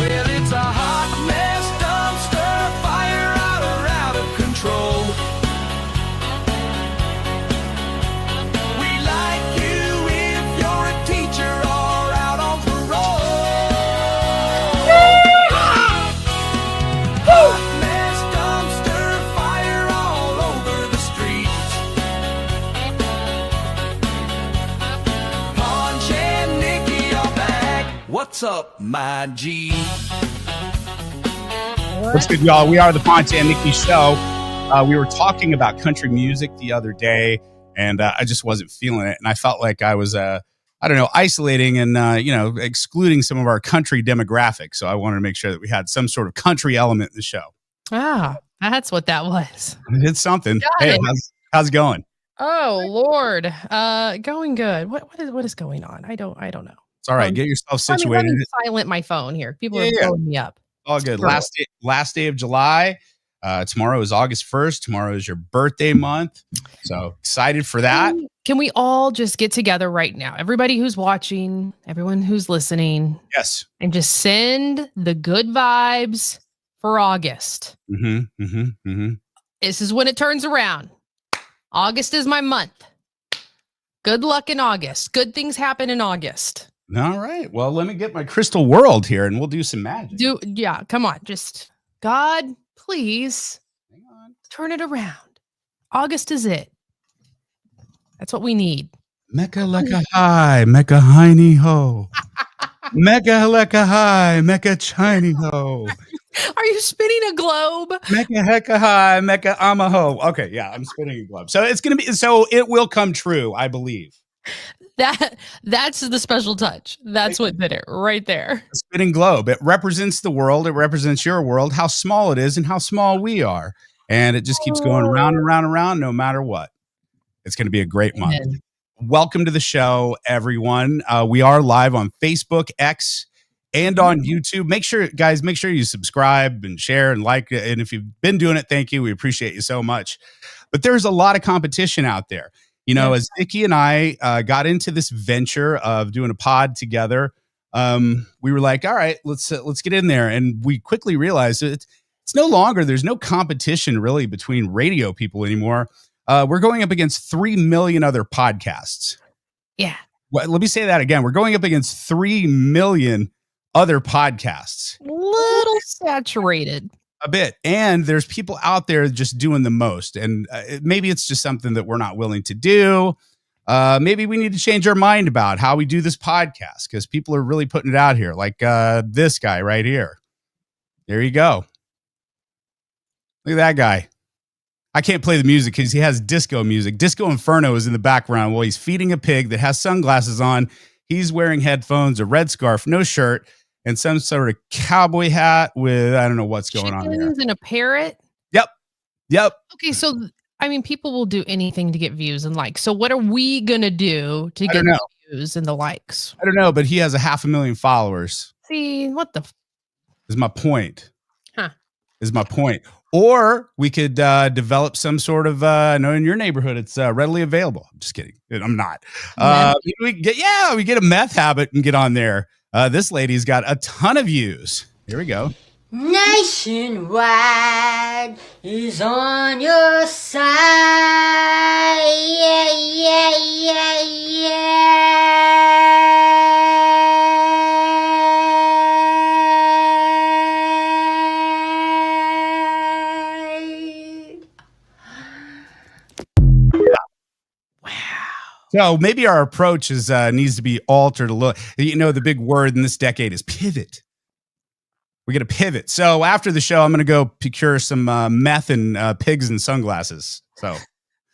Well, it's a hot mess dumpster fire out of control. We like you if you're a teacher or out on parole. Hot mess dumpster fire all over the street. Ponch and Nikki are back. What's up, my G? What's good, y'all? We are the Ponch and Nikki Show. We were talking about country music the other day, and I just wasn't feeling it. And I felt like I was, isolating and, excluding some of our country demographics. So I wanted to make sure that we had some sort of country element in the show. Ah, that's what that was. It's something. Got Hey, it. how's it going? Oh, Lord. Going good. What is going on? I don't know. It's all right. Get yourself situated. Let me silent my phone here. People are Yeah. blowing me up. All good. Last day of July. Tomorrow is August 1st. Tomorrow is your birthday month. So excited for that. Can we all just get together right now? Everybody who's watching, everyone who's listening, Yes. and just send the good vibes for August. This is when it turns around. August is my month. Good luck in August. Good things happen in August. All right. Well, let me get my crystal world here and we'll do some magic. Come on. Just God, please Hang on. turn it around. August is it. That's what we need. Mecca lecca high, Mecca hiney ho. Mecca lecca high, Mecca chiny ho. Are you spinning a globe? Mecca hecka high, Mecca amaho. Okay, yeah, I'm spinning a globe. So it will come true, I believe. That's the special touch. That's what did it right there. A spinning globe. It represents the world. It represents your world, how small it is and how small we are. And it just keeps going round and round and round no matter what. It's going to be a great month. Amen. Welcome to the show, everyone. We are live on Facebook, X, and on YouTube. Make sure you subscribe and share and like it. And if you've been doing it, thank you. We appreciate you so much. But there's a lot of competition out there. As Nikki and I got into this venture of doing a pod together, we were like, all right, let's get in there. And we quickly realized that it's no longer, there's no competition really between radio people anymore. We're going up against 3 million other podcasts. Yeah. Well, let me say that again. We're going up against 3 million other podcasts. Little saturated. A bit. And there's people out there just doing the most. And maybe it's just something that we're not willing to do. Maybe we need to change our mind about how we do this podcast because people are really putting it out here. Like this guy right here. There you go. Look at that guy. I can't play the music because he has disco music. Disco Inferno is in the background while he's feeding a pig that has sunglasses on. He's wearing headphones, a red scarf, no shirt, and some sort of cowboy hat with, I don't know what's going on there. Chickens and a parrot. Yep. Okay, so people will do anything to get views and likes. So what are we gonna do to get the views and the likes? I don't know, but he has 500,000 followers. See, what the is my point. Huh. Is my point. Or we could develop some sort of, I know in your neighborhood it's readily available. I'm just kidding. I'm not. We get a meth habit and get on there. This lady's got a ton of views. Here we go. Nationwide is on your side. So maybe our approach needs to be altered a little. The big word in this decade is pivot. We got to pivot. So after the show, I'm going to go procure some meth and pigs and sunglasses. So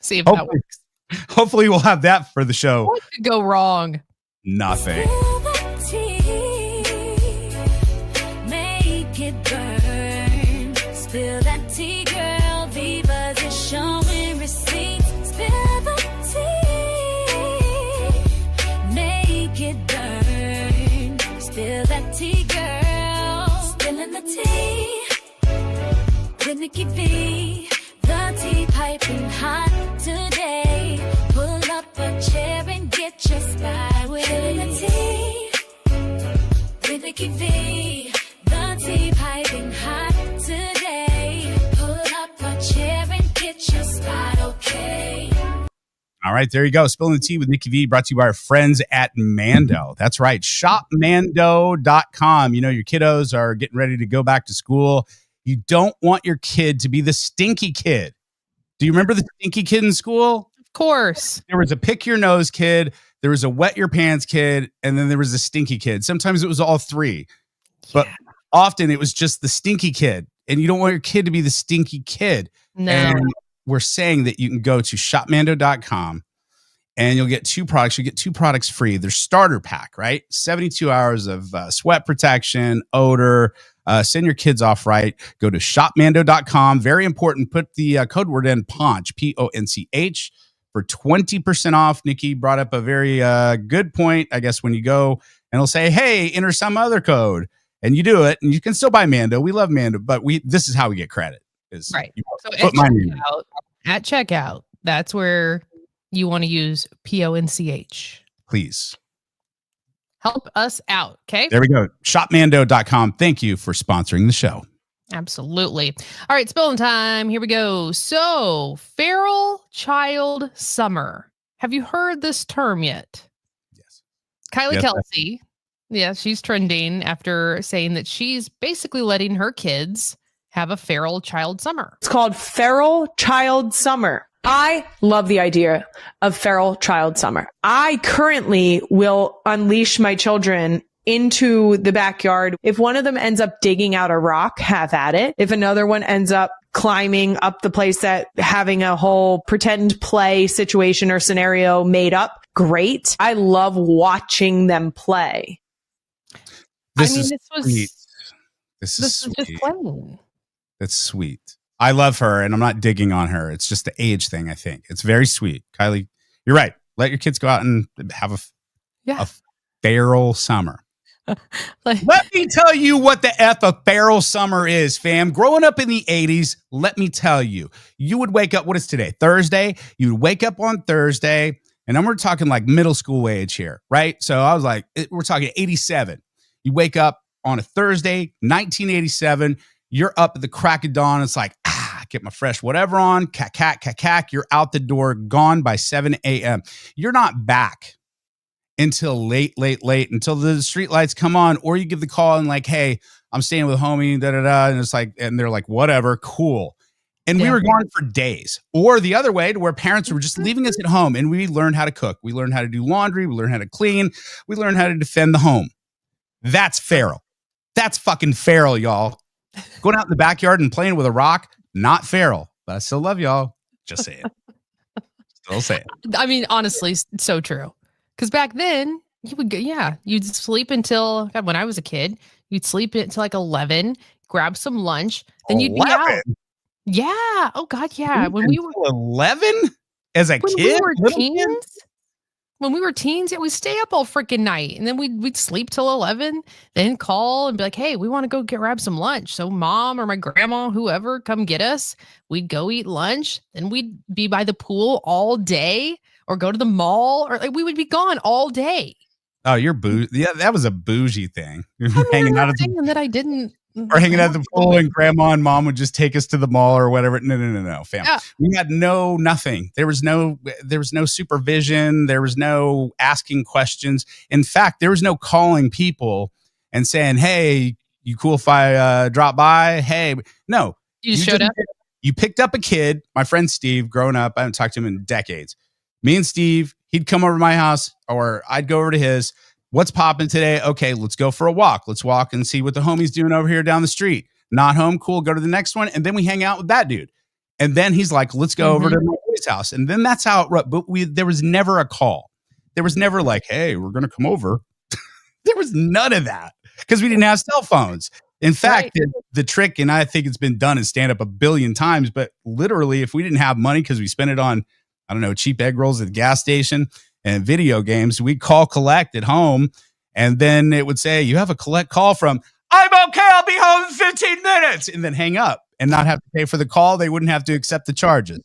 see if that works. Hopefully we'll have that for the show. What could go wrong? Nothing. Make it burn. Spill that tea, girl. Viva's is showing receipts. Spill the tea. Make it burn. Spill that tea, girl. Spilling the tea. With Nikki V. The tea piping hot today. Pull up a chair and get your spy with the tea. With Nikki V. The All right, there you go. Spilling the Tea with Nikki V, brought to you by our friends at Mando. That's right, shopmando.com. You know, your kiddos are getting ready to go back to school. You don't want your kid to be the stinky kid. Do you remember the stinky kid in school? Of course. There was a pick your nose kid, there was a wet your pants kid, and then there was a stinky kid. Sometimes it was all three, but often it was just the stinky kid. And you don't want your kid to be the stinky kid. No. And we're saying that you can go to shopmando.com and you'll get 2 products. You get 2 products free. Their starter pack, right? 72 hours of sweat protection, odor. Send your kids off right. Go to shopmando.com. Very important. Put the code word in Ponch, Ponch, for 20% off. Nikki brought up a very good point. I guess when you go and it'll say, hey, enter some other code. And you do it, and you can still buy Mando. We love Mando, but this is how we get credit. Right. So at checkout, that's where you want to use Ponch. Please. Help us out, okay? There we go. Shopmando.com. Thank you for sponsoring the show. Absolutely. All right, spilling time. Here we go. So, feral child summer. Have you heard this term yet? Yes. Kylie Yes, Kelsey. Yeah, she's trending after saying that she's basically letting her kids have a feral child summer. It's called Feral Child Summer. I love the idea of Feral Child Summer. I currently will unleash my children into the backyard. If one of them ends up digging out a rock, have at it. If another one ends up climbing up the place, that having a whole pretend play situation or scenario made up, great. I love watching them play. This this is was sweet. This is just sweet. playing. That's sweet. I love her, and I'm not digging on her. It's just the age thing, I think. It's very sweet. Kylie, you're right. Let your kids go out and have a feral summer. Let me tell you what the F a feral summer is, fam. Growing up in the 80s, let me tell you, you would wake up, what is today? Thursday? You would wake up on Thursday, and then we're talking like middle school age here, right? So I was like, we're talking 87. You wake up on a Thursday, 1987. You're up at the crack of dawn. It's like, get my fresh whatever on. Cack. You're out the door, gone by 7 a.m. You're not back until late, until the street lights come on, or you give the call and like, hey, I'm staying with a homie, and it's like, and they're like, whatever, cool. And we were gone for days. Or the other way, to where parents were just leaving us at home, and we learned how to cook. We learned how to do laundry. We learned how to clean. We learned how to defend the home. That's feral. That's fucking feral, y'all. Going out in the backyard and playing with a rock, not feral. But I still love y'all. Just saying. Still saying. I mean, honestly, so true. Because back then, you would go, you'd sleep until, God, when I was a kid, you'd sleep until like 11, grab some lunch, then you'd be out. Yeah. Oh, God, yeah. When we were 11 as a when kid? When we were teens, we'd stay up all freaking night, and then we'd sleep till 11, then call and be like, hey, we want to go grab some lunch. So mom or my grandma, whoever, come get us. We'd go eat lunch, then we'd be by the pool all day or go to the mall, or like we would be gone all day. Oh, you're bougie. Yeah, that was a bougie thing. Hanging out at the that I didn't. Or hanging at the pool, and grandma and mom would just take us to the mall or whatever. No, fam. Yeah. We had nothing. There was no supervision. There was no asking questions. In fact, there was no calling people and saying, hey, you cool if I drop by? Hey, no. You showed up? You picked up a kid, my friend Steve, growing up. I haven't talked to him in decades. Me and Steve, he'd come over to my house, or I'd go over to his. What's popping today? Okay, let's go for a walk. Let's walk and see what the homie's doing over here down the street. Not home, cool. Go to the next one. And then we hang out with that dude. And then he's like, let's go over to my boy's house. And then that's how it, but there was never a call. There was never like, hey, we're going to come over. There was none of that because we didn't have cell phones. In fact, the trick, and I think it's been done in stand up a billion times, but literally if we didn't have money because we spent it on, I don't know, cheap egg rolls at the gas station and video games, we call collect at home, and then it would say, you have a collect call from, I'm okay, I'll be home in 15 minutes, and then hang up and not have to pay for the call. They wouldn't have to accept the charges.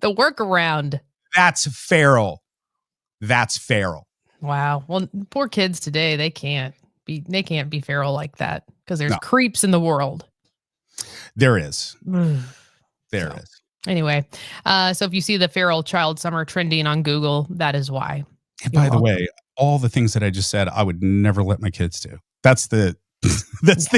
The workaround. That's feral. Wow. Well, poor kids today, they can't be feral like that because there's creeps in the world. There is. There is. Anyway, so if you see the feral child summer trending on Google, that is why. And by the way, all the things that I just said, I would never let my kids do. That's the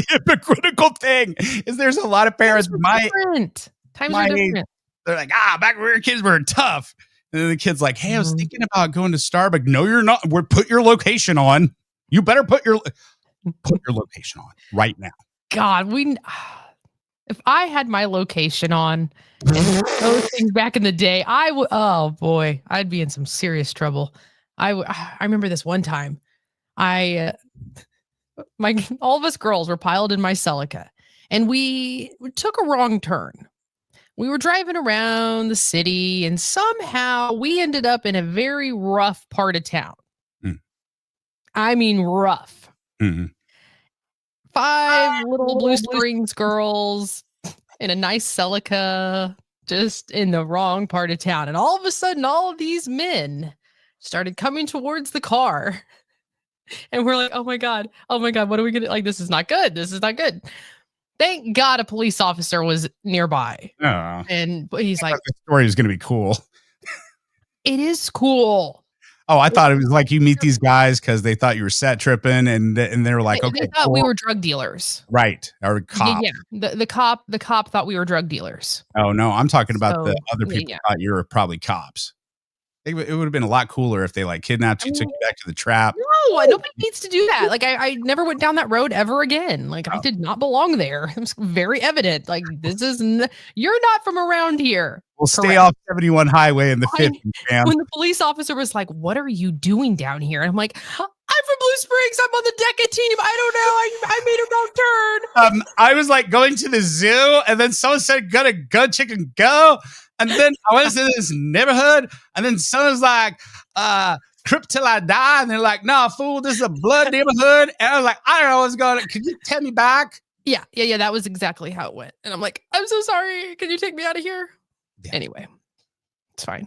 hypocritical thing. Is there's a lot of parents Times are different. They're like, back when we were kids, we were tough. And then the kid's like, hey, I was thinking about going to Starbucks. No, you're not. We're put your location on. You better put your location on right now. God, if I had my location on those things back in the day, I would. Oh boy, I'd be in some serious trouble. I remember this one time. All of us girls were piled in my Celica, and we took a wrong turn. We were driving around the city, and somehow we ended up in a very rough part of town. I mean, rough. Mm-hmm. 5 little Blue Springs girls in a nice Celica, just in the wrong part of town. And all of a sudden, all of these men started coming towards the car. And we're like, oh my God, what are we going to, like, this is not good. Thank God a police officer was nearby. And he's like, the story is going to be cool. It is cool. Oh, I thought it was like you meet these guys because they thought you were set tripping, and they were like, okay, they thought we were drug dealers, right? Or cop. Yeah. The cop thought we were drug dealers. Oh no, I'm talking about the other people thought you were probably cops. It would have been a lot cooler if they like kidnapped you, took you back to the trap. No, nobody needs to do that. Like I never went down that road ever again. Like I did not belong there. It was very evident. Like this is you're not from around here. We'll stay off 71 highway in the 50s, fam. When the police officer was like, "What are you doing down here?" And I'm like, "I'm from Blue Springs. I'm on the DECA team. I don't know. I made a wrong turn." I was like going to the zoo, and then someone said, "Go chicken, go." And then I went to this neighborhood, and then someone's like, "Crip till I die." And they're like, "No, fool, this is a blood neighborhood." And I was like, "I don't know what's going on. Could you tell me back?" Yeah. That was exactly how it went. And I'm like, "I'm so sorry. Can you take me out of here?" Yeah. Anyway, it's fine.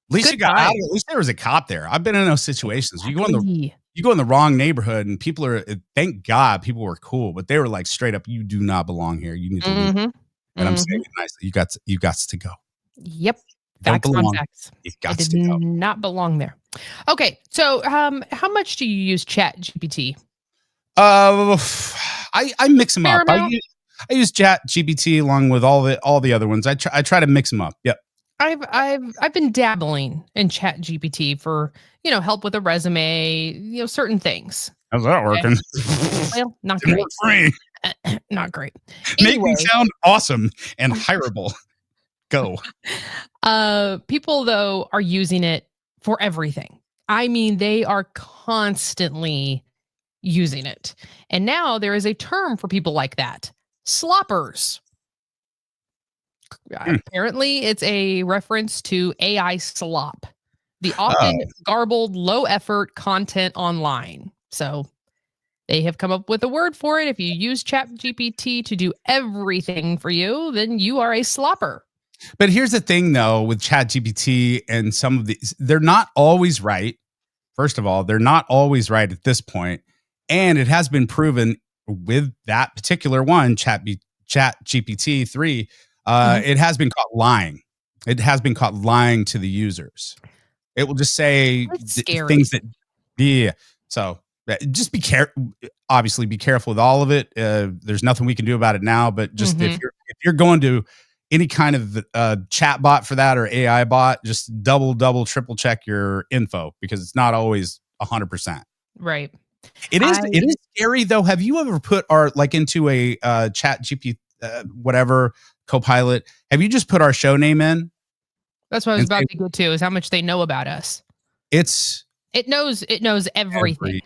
At least you got out. At least there was a cop there. I've been in those situations. You go in the wrong neighborhood, and people are. Thank God, people were cool, but they were like straight up, "You do not belong here. You need to leave." And I'm saying it nicely. You got to go. Yep. Facts on facts. You got to go. Not belong there. Okay. So how much do you use Chat GPT? I mix them up. I use Chat GPT along with all the other ones. I try to mix them up. Yep. I've been dabbling in Chat GPT for, help with a resume, certain things. How's that working? Well, not great. Free. Not great. Make me sound awesome and hireable. Go. People though are using it for everything. I mean, they are constantly using it. And now there is a term for people like that. Sloppers. Apparently it's a reference to AI slop. The often garbled, low effort content online. So they have come up with a word for it. If you use ChatGPT to do everything for you, then you are a slopper. But here's the thing, though, with ChatGPT and some of these, they're not always right. First of all, they're not always right at this point. And it has been proven with that particular one, ChatGPT 3, it has been caught lying. It has been caught lying to the users. It will just say things that, yeah. So just be careful. Obviously, be careful with all of it. There's nothing we can do about it now. But just if you're going to any kind of chat bot for that or AI bot, just double, triple check your info because it's not always 100%. Right. It is scary though. Have you ever put into a Chat GPT whatever Copilot? Have you just put our show name in? That's what I was about to go to. Is how much they know about us. It knows everything.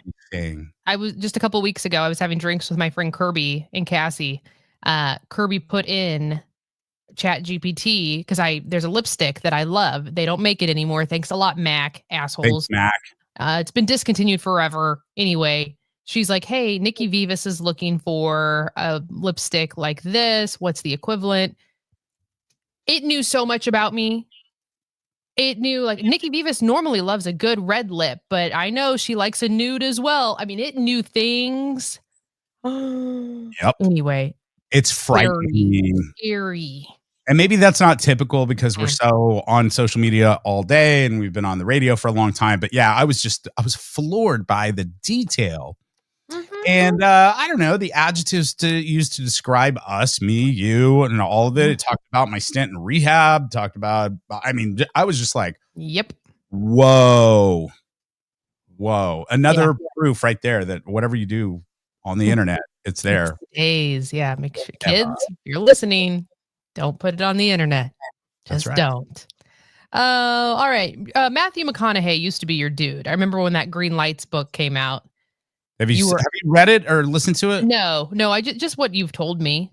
I was just a couple weeks ago. I was having drinks with my friend Kirby and Cassie. Kirby put in Chat GPT because there's a lipstick that I love. They don't make it anymore. Thanks a lot, Mac assholes. Thanks, Mac. It's been discontinued forever. Anyway, she's like, "Hey, Nikki Vivas is looking for a lipstick like this. What's the equivalent?" It knew so much about me. It knew, like, Nikki Vivas normally loves a good red lip, but I know she likes a nude as well. I mean, it knew things. Yep. Anyway. It's frightening. Scary. And maybe that's not typical because we're Mm. so on social media all day and we've been on the radio for a long time. But yeah, I was floored by the detail. And I don't know, the adjectives to use to describe us, me, you, and all of it. It talked about my stint in rehab, talked about, I mean, I was just like, Yep. whoa. Another proof right there that whatever you do on the internet, it's there. Days. Yeah. Make sure, kids, if you're listening, don't put it on the internet. Just right. don't. All right. Matthew McConaughey used to be your dude. I remember when that Green Lights book came out. Have you read it or listened to it? No. I just what you've told me.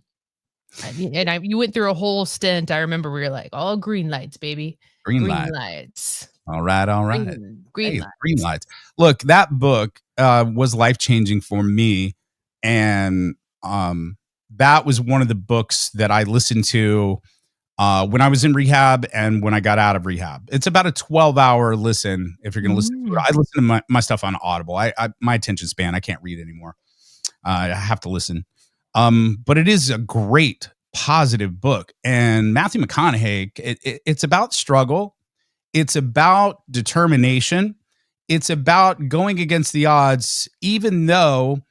You went through a whole stint. I remember we were like, all green lights, baby. Green lights. All right. Green lights. Look, that book was life-changing for me. And that was one of the books that I listened to when I was in rehab and when I got out of rehab. It's about a 12-hour listen if you're going to listen to it. I listen to my stuff on Audible. My attention span, I can't read anymore. I have to listen. But it is a great, positive book. And Matthew McConaughey, it's about struggle. It's about determination. It's about going against the odds, even though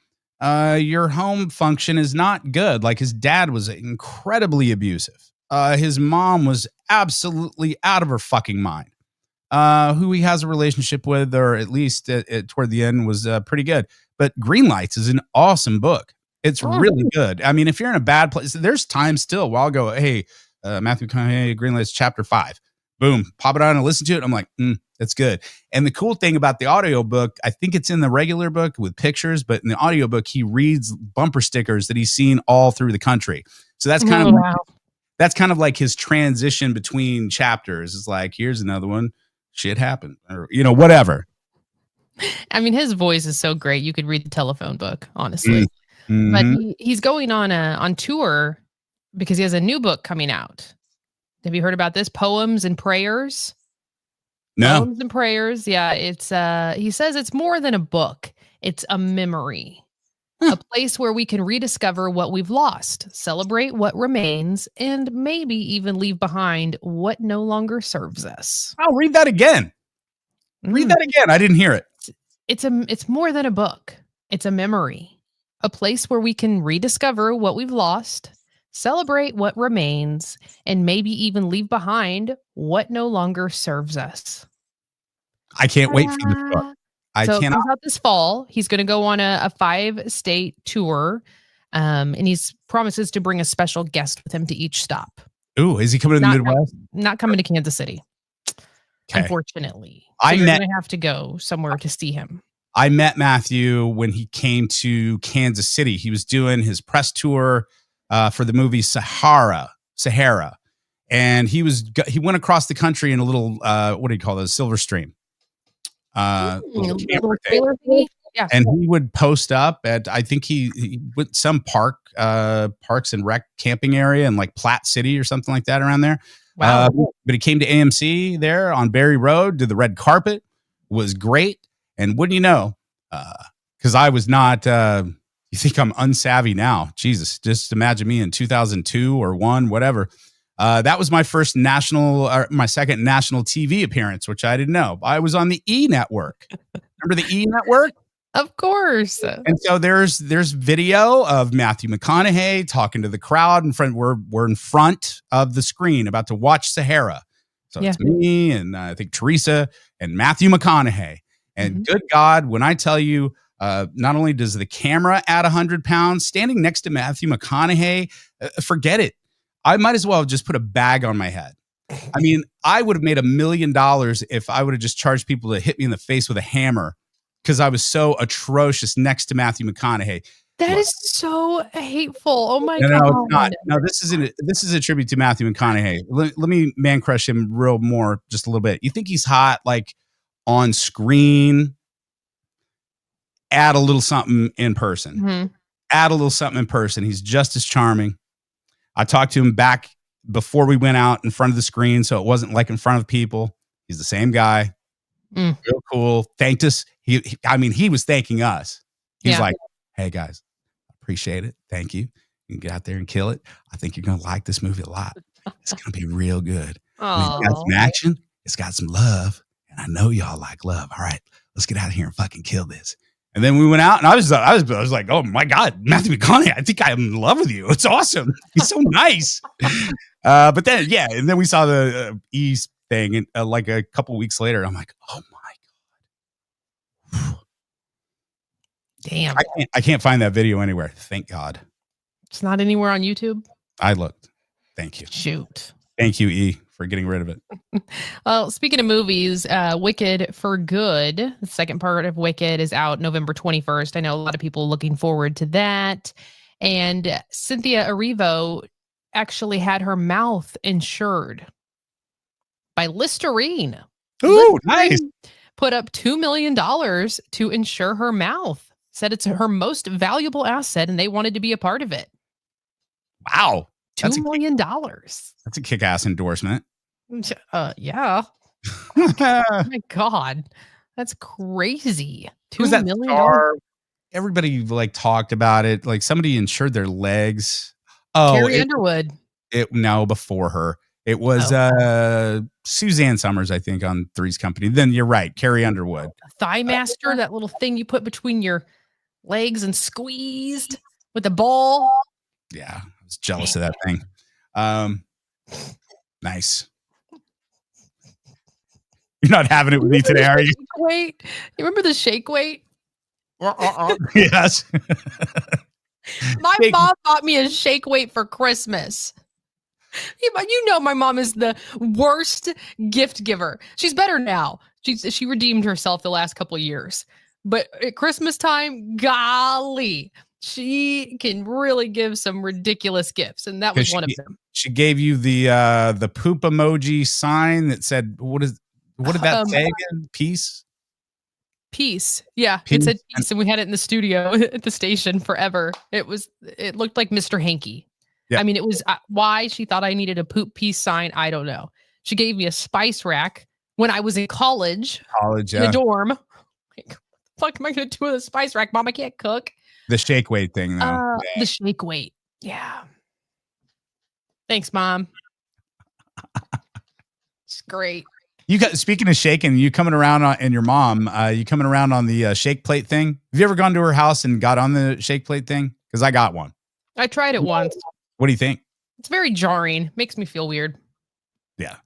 your home function is not good. Like his dad was incredibly abusive. His mom was absolutely out of her fucking mind. Who he has a relationship with, or at least toward the end, was pretty good. But Green Lights is an awesome book. It's really good. I mean, if you're in a bad place, there's time still where I'll go, hey, Matthew McConaughey, Green Lights, chapter 5. Boom, pop it on and listen to it. I'm like, that's good. And the cool thing about the audiobook, I think it's in the regular book with pictures, but in the audiobook, he reads bumper stickers that he's seen all through the country. So that's kind of that's kind of like his transition between chapters. It's like, here's another one. Shit happened, or whatever. I mean, his voice is so great. You could read the telephone book, honestly. But he's going on tour because he has a new book coming out. Have you heard about this? Poems and Prayers? No. Poems and Prayers. Yeah, it's he says it's more than a book. It's a memory. A place where we can rediscover what we've lost, celebrate what remains, and maybe even leave behind what no longer serves us. I'll read that again. Read that again. I didn't hear it. It's more than a book. It's a memory. A place where we can rediscover what we've lost, celebrate what remains, and maybe even leave behind what no longer serves us. I can't wait for this book. It comes out this fall. He's going to go on a 5-state tour, and he's promises to bring a special guest with him to each stop. Ooh, is he coming to the Midwest? Not coming to Kansas City, unfortunately. So you're going to have to go somewhere to see him. I met Matthew when he came to Kansas City. He was doing his press tour for the movie Sahara, and he went across the country in a little what do you call those, Silverstream? Little camper thing. Yeah. And he would post up at, I think he went some parks and rec camping area in like Platte City or something like that around there. Wow. But he came to AMC there on Berry Road, did the red carpet, was great. And wouldn't you know, because I was not, you think I'm unsavvy now. Jesus, just imagine me in 2002 or 1, whatever. That was my my second national TV appearance, which I didn't know. I was on the E Network. Remember the E Network? Of course. And so there's video of Matthew McConaughey talking to the crowd in front. We're in front of the screen about to watch Sahara. So it's me and I think Teresa and Matthew McConaughey. And good God, when I tell you, not only does the camera add 100 pounds, standing next to Matthew McConaughey, forget it. I might as well just put a bag on my head. I mean, I would have made $1 million if I would have just charged people to hit me in the face with a hammer because I was so atrocious next to Matthew McConaughey. That is so hateful. Oh my God. No, it's not. No, this is a tribute to Matthew McConaughey. Let me man crush him real more, just a little bit. You think he's hot, like on screen? Add a little something in person. Add a little something in person. He's just as charming. I talked to him back before we went out in front of the screen, so it wasn't like in front of people. He's the same guy. Real cool. Thanked us. He was thanking us. He's like, hey, guys, appreciate it. Thank you. You can get out there and kill it. I think you're going to like this movie a lot. It's gonna be real good. Oh, It's got some action. It's got some love, and I know y'all like love. All right, let's get out of here and fucking kill this. And then we went out, and I was like, oh my god, Matthew McConaughey, I think I'm in love with you. It's awesome. He's so nice. But then and then we saw the East thing, and like a couple weeks later, I'm like, oh my god, damn! I can't find that video anywhere. Thank God. It's not anywhere on YouTube. I looked. Thank you. Shoot. Thank you, E, for getting rid of it. Well, speaking of movies, Wicked for Good, the second part of Wicked is out November 21st. I know a lot of people looking forward to that. And Cynthia Erivo actually had her mouth insured by Listerine. Ooh, nice. Put up $2 million to insure her mouth. Said it's her most valuable asset and they wanted to be a part of it. Wow. $2 million. That's a kick-ass endorsement. Yeah. Oh my God. That's crazy. Who's that star? Everybody like talked about it. Like somebody insured their legs. Oh, Carrie Underwood. No, before her. It was Suzanne Summers, I think, on Three's Company. Then you're right, Carrie Underwood. Thigh Master, that little thing you put between your legs and squeezed with a ball. Yeah, I was jealous of that thing. Nice. You're not having it with me today, are you? Wait, you remember the shake weight? Yes. My mom bought me a shake weight for Christmas. You know my mom is the worst gift giver. She's better now. She redeemed herself the last couple of years. But at Christmas time, golly, she can really give some ridiculous gifts, and that was one of them. She gave you the poop emoji sign that said, what did that say again? Peace? Peace. Yeah, it said peace, and we had it in the studio at the station forever. It looked like Mr. Hanky. Yeah. I mean, it was why she thought I needed a poop peace sign. I don't know. She gave me a spice rack when I was in college in a dorm. Like, what the fuck am I going to do with a spice rack? Mom, I can't cook. The shake weight thing, though. The shake weight. Yeah. Thanks, Mom. It's great. Speaking of shaking, you coming around and your mom, you coming around on the shake plate thing? Have you ever gone to her house and got on the shake plate thing? Because I got one. I tried it once. What do you think? It's very jarring. Makes me feel weird. Yeah.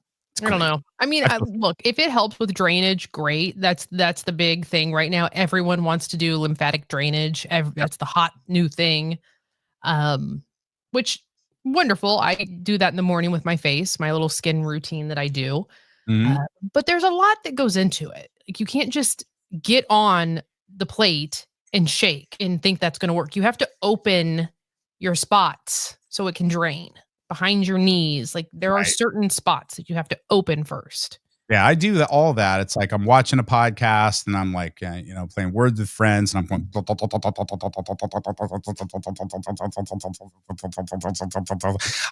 I don't know. I mean, look, if it helps with drainage, great. That's the big thing right now. Everyone wants to do lymphatic drainage. That's the hot new thing. Which wonderful. I do that in the morning with my face, my little skin routine that I do. Mm-hmm. But there's a lot that goes into it. Like you can't just get on the plate and shake and think that's going to work. You have to open your spots so it can drain behind your knees. Like there are certain spots that you have to open first. Yeah, I do all that. It's like I'm watching a podcast and I'm like, playing Words with Friends and I'm going.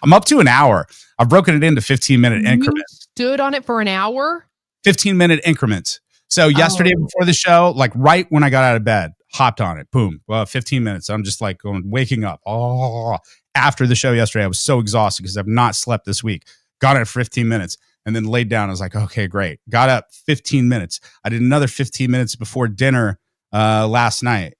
I'm up to an hour. I've broken it into 15-minute increments. You stood on it for an hour? 15-minute increments. So yesterday before the show, like right when I got out of bed, hopped on it. Boom. Well, 15 minutes. I'm just like waking up. After the show yesterday, I was so exhausted because I've not slept this week. Got it for 15 minutes and then laid down. I was like, okay, great. Got up 15 minutes. I did another 15 minutes before dinner last night.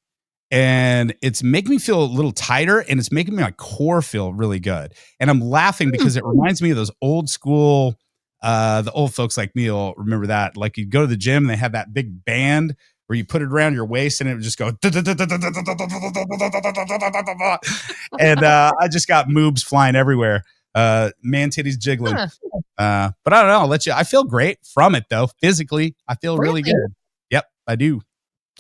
And it's making me feel a little tighter and it's making my core feel really good. And I'm laughing because it reminds me of those old school, the old folks like me will remember that. Like you go to the gym and they have that big band where you put it around your waist and it would just go. And I just got moobs flying everywhere. Man titties jiggling. But I don't know. I feel great from it though. Physically, I feel really good. Yep, I do.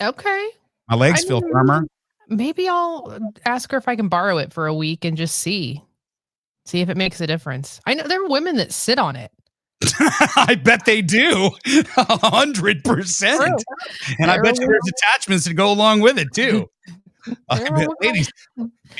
Okay. My legs feel firmer. Maybe I'll ask her if I can borrow it for a week and just see if it makes a difference. I know there are women that sit on it. I bet they do. 100%. And I bet there's attachments that go along with it too. Ladies,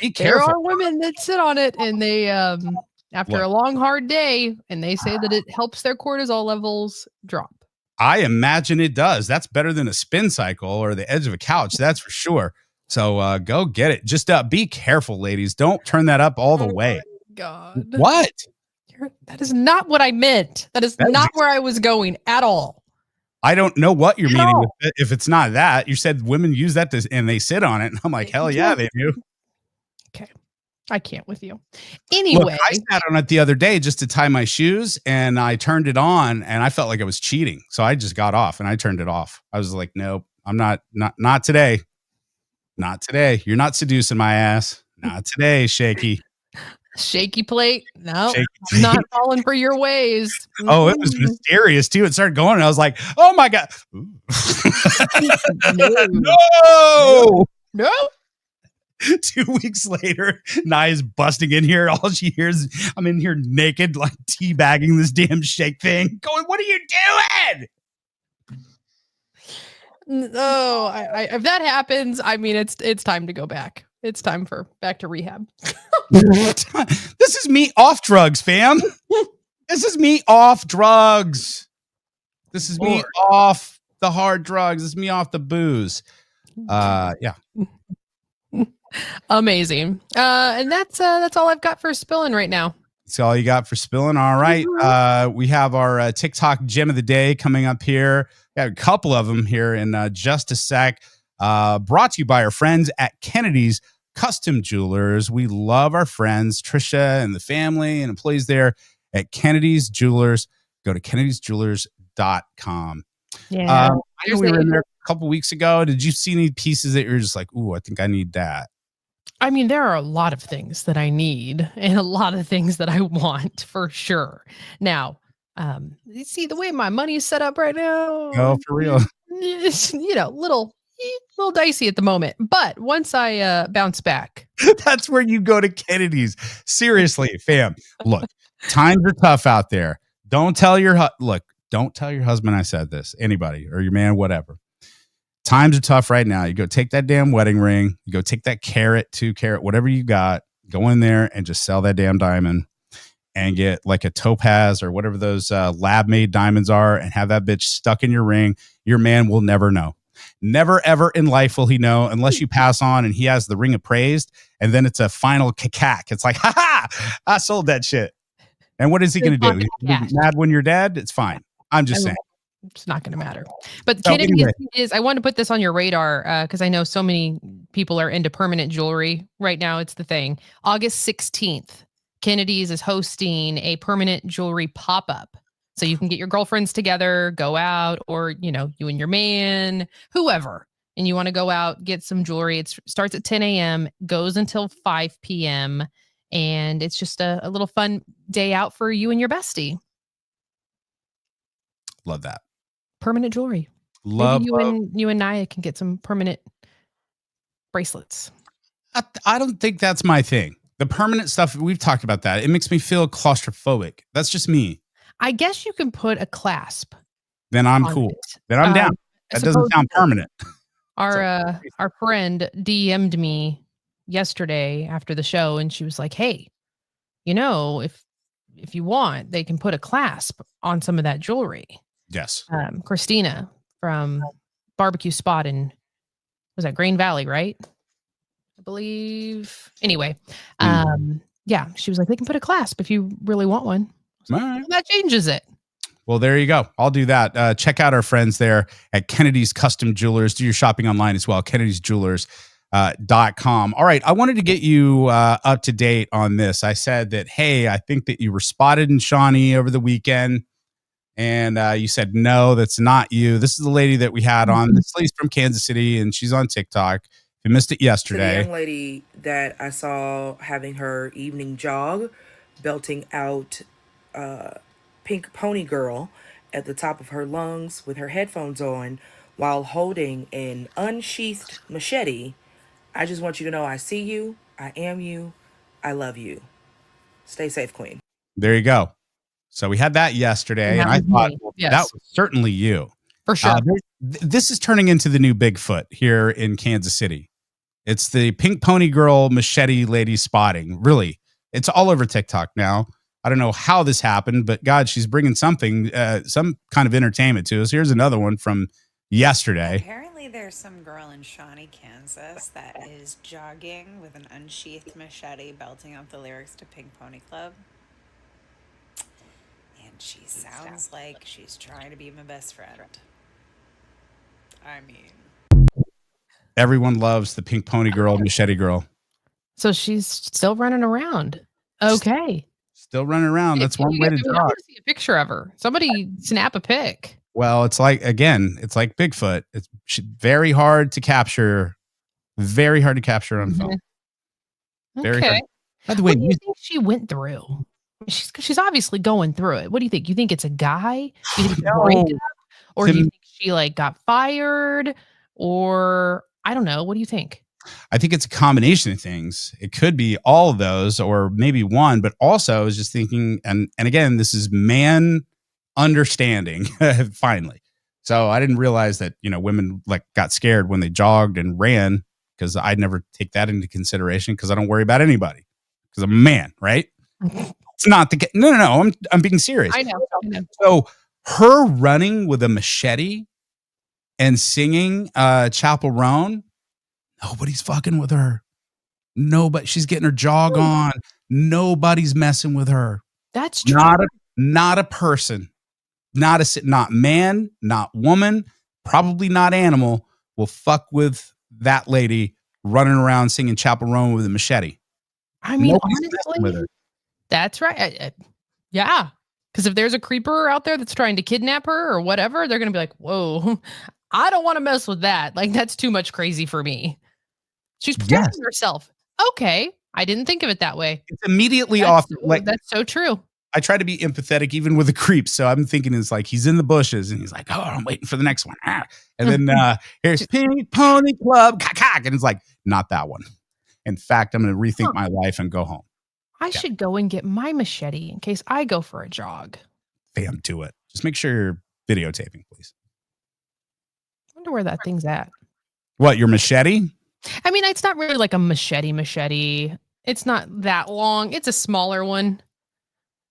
be careful. There are women that sit on it and they, after a long, hard day, and they say that it helps their cortisol levels drop. I imagine it does. That's better than a spin cycle or the edge of a couch. That's for sure. So go get it. Just be careful, ladies. Don't turn that up all the way. God. What? That is not what I meant. That is not where I was going at all. I don't know what you're meaning with it. If it's not that. You said women use that and they sit on it. And I'm like, hell yeah, they do. Okay. I can't with you. Anyway. Look, I sat on it the other day just to tie my shoes, and I turned it on, and I felt like I was cheating. So I just got off and I turned it off. I was like, nope, I'm not today. Not today. You're not seducing my ass. Not today, Shaky. Shaky plate. No, I'm not falling for your ways. Oh, it was mysterious too. It started going, and I was like, oh my God. No. 2 weeks later, Naya's busting in here. All she hears, I'm in here naked, like teabagging this damn shake thing, going, what are you doing? No, if that happens, I mean, it's time to go back. It's time for back to rehab. This is me off drugs, fam. This is me off drugs. This is me off the hard drugs. This is me off the booze. Yeah. Amazing. And that's all I've got for spilling right now. That's all you got for spilling. All right. We have our TikTok gem of the day coming up here. We have a couple of them here in just a sec. Brought to you by our friends at Kennedy's Custom Jewlers. We love our friends, Trisha and the family and employees there at Kennedy's Jewlers. Go to kennedysjewelers.com. Yeah. I know we were in there a couple weeks ago. Did you see any pieces that you're just like, ooh, I think I need that? I mean, there are a lot of things that I need and a lot of things that I want for sure. Now, you see the way my money is set up right now. Oh, for real. It's, little dicey at the moment. But once I bounce back, that's where you go to Kennedy's. Seriously, fam. Look, times are tough out there. Don't tell your husband I said this. Anybody or your man, whatever. Times are tough right now. You go take that damn wedding ring. You go take that carat, 2 carat, whatever you got. Go in there and just sell that damn diamond and get like a topaz or whatever those lab-made diamonds are and have that bitch stuck in your ring. Your man will never know. Never, ever in life will he know unless you pass on and he has the ring appraised. And then it's a final cacac. It's like, ha, I sold that shit. And what is he going to do? He's mad when you're dead? It's fine. I'm just saying. It's not going to matter. But Kennedy is, I want to put this on your radar because I know so many people are into permanent jewelry right now. It's the thing. August 16th, Kennedy's is hosting a permanent jewelry pop-up. So you can get your girlfriends together, go out, or, you and your man, whoever, and you want to go out, get some jewelry. It starts at 10 a.m., goes until 5 p.m., and it's just a little fun day out for you and your bestie. Love that. Permanent jewelry. Maybe you and Naya can get some permanent bracelets. I don't think that's my thing. The permanent stuff, we've talked about that. It makes me feel claustrophobic. That's just me. I guess you can put a clasp. Then I'm cool. Then I'm down. That doesn't sound permanent. Our friend DM'd me yesterday after the show, and she was like, "Hey, if you want, they can put a clasp on some of that jewelry." Yes. Christina from Barbecue Spot in, was that Green Valley, right? I believe. Anyway, yeah, she was like, they can put a clasp if you really want one. All right. Well, that changes it. Well, there you go. I'll do that. Check out our friends there at Kennedy's Custom Jewelers. Do your shopping online as well. Kennedy'sJewelers.com. All right. I wanted to get you up to date on this. I said that, hey, I think that you were spotted in Shawnee over the weekend. And you said, no, that's not you. This is the lady that we had on. This lady's from Kansas City, and she's on TikTok. You missed it yesterday. The young lady that I saw having her evening jog, belting out Pink Pony Girl at the top of her lungs with her headphones on while holding an unsheathed machete. I just want you to know I see you, I am you, I love you. Stay safe, Queen. There you go. So we had that yesterday, and I thought that was certainly you. For sure. This is turning into the new Bigfoot here in Kansas City. It's the Pink Pony Girl machete lady spotting. Really, it's all over TikTok now. I don't know how this happened, but God, she's bringing something, some kind of entertainment to us. Here's another one from yesterday. Apparently there's some girl in Shawnee, Kansas that is jogging with an unsheathed machete belting out the lyrics to Pink Pony Club. And she sounds like she's trying to be my best friend. I mean, Everyone loves the pink pony girl, Machete girl. So she's still running around. Okay. Still running around. That's one way to I talk. want to see a picture of her. Somebody snap a pic. Well, it's like Bigfoot. It's very hard to capture. Very hard to capture on phone. Very Okay. hard. By the way, What do you think she went through? She's obviously going through it. What do you think? You think it's a guy? Do you think it's a breakup? Or do you think she like got fired? Or I don't know. What do you think? I think it's a combination of things. It could be all of those, or maybe one. But also, I was just thinking, and again, this is man understanding finally. So I didn't realize that women like got scared when they jogged and ran, because I'd never take that into consideration because I don't worry about anybody because I'm a man, right? It's not the no. I'm being serious. I know. So her running with a machete and singing Chaperone, nobody's fucking with her. Nobody. She's getting her jog on. Nobody's messing with her. That's true. Not a person, not man, not woman, probably not animal will fuck with that lady running around singing Chaperone with a machete. I mean, Nobody's messing with honestly, her. that's right. Yeah. Because if there's a creeper out there that's trying to kidnap her or whatever, they're going to be like, whoa, I don't want to mess with that. Like, that's too much crazy for me. She's protecting herself. Okay. I didn't think of it that way. It's immediately off. Like, that's so true. I try to be empathetic even with the creeps. So I'm thinking it's like he's in the bushes and he's like, oh, I'm waiting for the next one. And then here's Pink Pony Club. And it's like, not that one. In fact, I'm going to rethink my life and go home. I should go and get my machete in case I go for a jog. Bam, do it. Just make sure you're videotaping, please. I wonder where that thing's at. What, your machete? I mean, it's not really like a machete. It's not that long. It's a smaller one.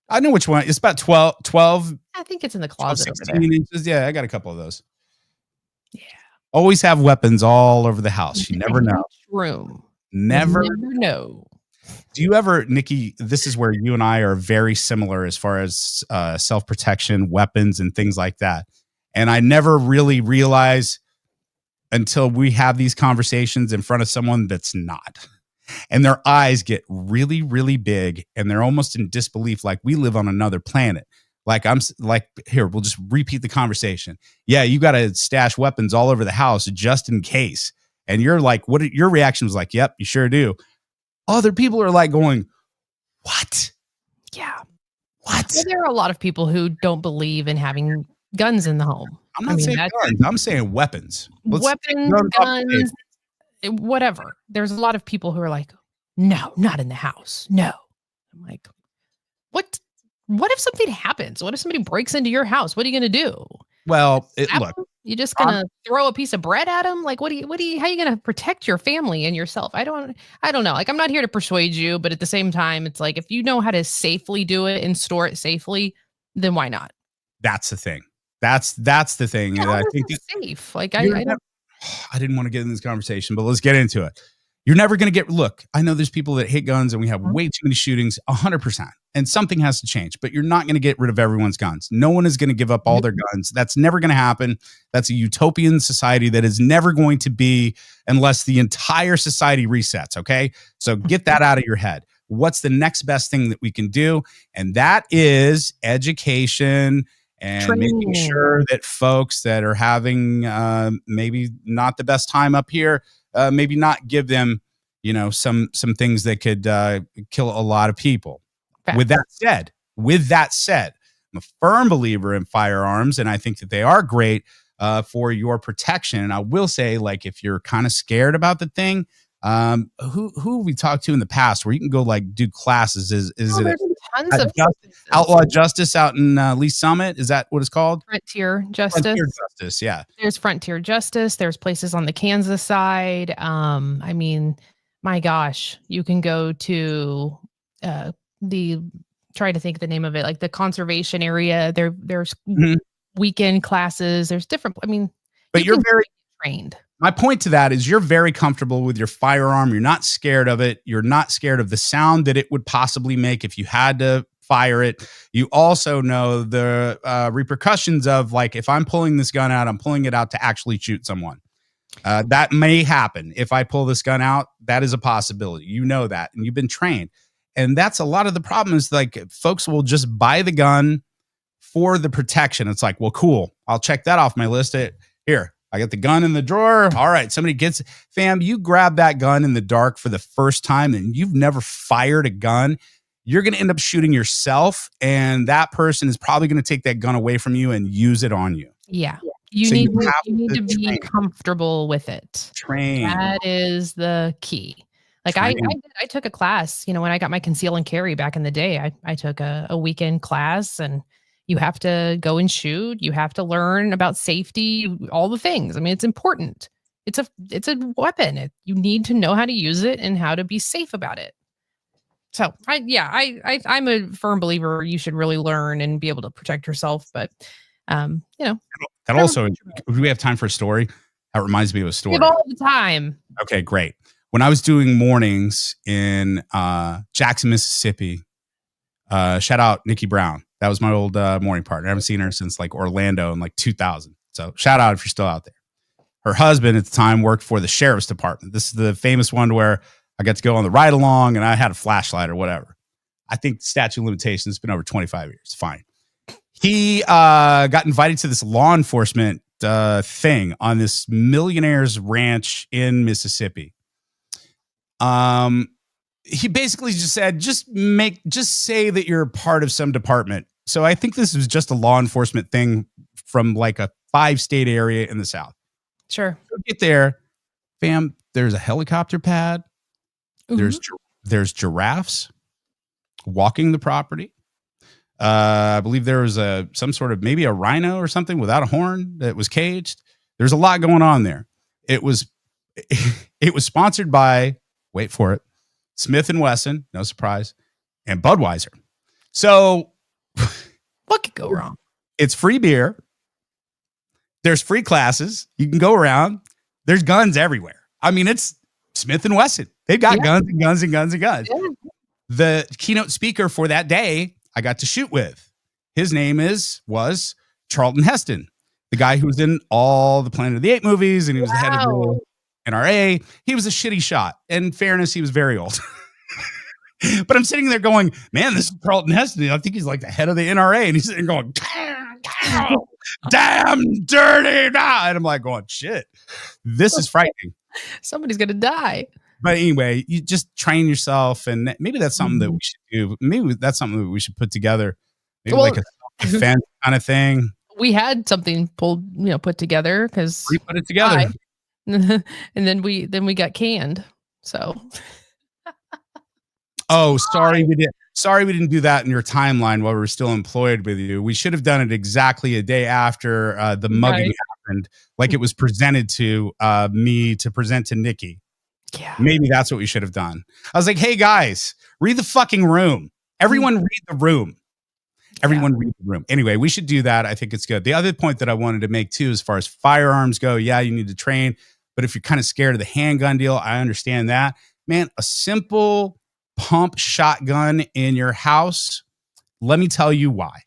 I know which one. It's about 12. I think it's in the closet 16 over there. inches. Yeah, I got a couple of those. Yeah. Always have weapons all over the house. You never know. Room. Never know. Do you ever, Nikki, this is where you and I are very similar as far as self-protection, weapons, and things like that. And I never really realize until we have these conversations in front of someone that's not. And their eyes get really, really big and they're almost in disbelief, like we live on another planet. Like here, we'll just repeat the conversation. Yeah, you got to stash weapons all over the house just in case. And you're like, your reaction was like, yep, you sure do. Other people are like going, what? Yeah. What? Well, there are a lot of people who don't believe in having guns in the home. I'm not saying guns. I'm saying weapons. Weapons, guns, whatever. There's a lot of people who are like, no, not in the house. No. I'm like, what if something happens? What if somebody breaks into your house? What are you going to do? Well, look. You just gonna throw a piece of bread at him? Like, how are you gonna protect your family and yourself? I don't know. Like, I'm not here to persuade you, but at the same time, it's like, if you know how to safely do it and store it safely, then why not? That's the thing. That's the thing. Yeah, I think it's safe. Like, I didn't want to get in this conversation, but let's get into it. You're never going to look, I know there's people that hate guns and we have way too many shootings, 100%. And something has to change, but you're not going to get rid of everyone's guns. No one is going to give up all their guns. That's never going to happen. That's a utopian society that is never going to be unless the entire society resets. Okay. So get that out of your head. What's the next best thing that we can do? And that is education and making sure that folks that are having maybe not the best time up here, maybe not give them, some things that could kill a lot of people. With that said, I'm a firm believer in firearms, and I think that they are great for your protection. And I will say, like, if you're kind of scared about the thing, who we talked to in the past where you can go like do classes? Is it tons of Outlaw Justice out in Lee Summit? Is that what it's called? Frontier Justice. Frontier Justice, yeah. There's Frontier Justice. There's places on the Kansas side. I mean, my gosh, you can go to try to think the name of it, like the conservation area. There's weekend classes. There's different. I mean, but you're very trained. My point to that is you're very comfortable with your firearm. You're not scared of it. You're not scared of the sound that it would possibly make if you had to fire it. You also know the repercussions of, like, if I'm pulling this gun out, I'm pulling it out to actually shoot someone. That may happen. If I pull this gun out, that is a possibility. You know that, and you've been trained. And that's a lot of the problem is, like, folks will just buy the gun for the protection. It's like, well, cool. I'll check that off my list. Here, I got the gun in the drawer. All right, somebody gets, fam, you grab that gun in the dark for the first time and you've never fired a gun, you're going to end up shooting yourself, and that person is probably going to take that gun away from you and use it on you. Yeah. You So need, you need to be train. comfortable with it. Train. That is the key. Like I took a class, when I got my conceal and carry back in the day, I took a weekend class, and you have to go and shoot. You have to learn about safety, all the things. I mean, it's important. It's a weapon. You need to know how to use it and how to be safe about it. So I'm a firm believer you should really learn and be able to protect yourself. But That also, do we have time for a story? That reminds me of a story. We have all the time. Okay, great. When I was doing mornings in Jackson, Mississippi, shout out Nikki Brown. That was my old morning partner. I haven't seen her since like Orlando in like 2000. So shout out if you're still out there. Her husband at the time worked for the sheriff's department. This is the famous one where I got to go on the ride along and I had a flashlight or whatever. I think the statute of limitations has been over 25 years. Fine. He got invited to this law enforcement thing on this millionaire's ranch in Mississippi. He basically just said, just say that you're a part of some department. So I think this was just a law enforcement thing from like a 5-state area in the South. Sure. So get there, fam. There's a helicopter pad. Mhm. There's giraffes walking the property. I believe there was some sort of maybe a rhino or something without a horn that was caged. There's a lot going on there. It was sponsored by, wait for it, Smith & Wesson, no surprise, and Budweiser. So What could go wrong? it's free beer. There's free classes. You can go around. There's guns everywhere. I mean, it's Smith & Wesson. They've got guns and guns and guns and guns. Yeah. The keynote speaker for that day I got to shoot with, his name was Charlton Heston, the guy who was in all the Planet of the Apes movies, and he was the head of the NRA. He was a shitty shot. In fairness, he was very old. But I'm sitting there going, man, this is Charlton Heston. I think he's like the head of the NRA. And he's sitting there going, damn dirty. Nah. And I'm like going, shit, this is frightening. Somebody's going to die. But anyway, you just train yourself. And maybe that's something that we should do. Maybe that's something that we should put together. Maybe like a self-defense kind of thing. We had something put together because We put it together. and then we got canned. So Oh, sorry we didn't do that in your timeline while we were still employed with you. We should have done it exactly a day after the mugging happened, like it was presented to me to present to Nikki. yeah. Maybe that's what we should have done. I was like, hey guys, read the fucking room. Everyone read the room. Everyone read the room. Anyway, we should do that. I think it's good. The other point that I wanted to make too, as far as firearms go, yeah, you need to train. But if you're kind of scared of the handgun deal, I understand that. Man, a simple pump shotgun in your house, let me tell you why.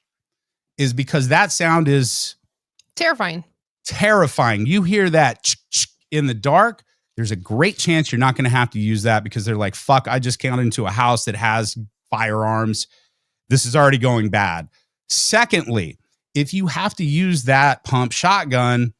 Is because that sound is Terrifying. You hear that in the dark, there's a great chance you're not going to have to use that because they're like, fuck, I just came into a house that has firearms. This is already going bad. Secondly, if you have to use that pump shotgun,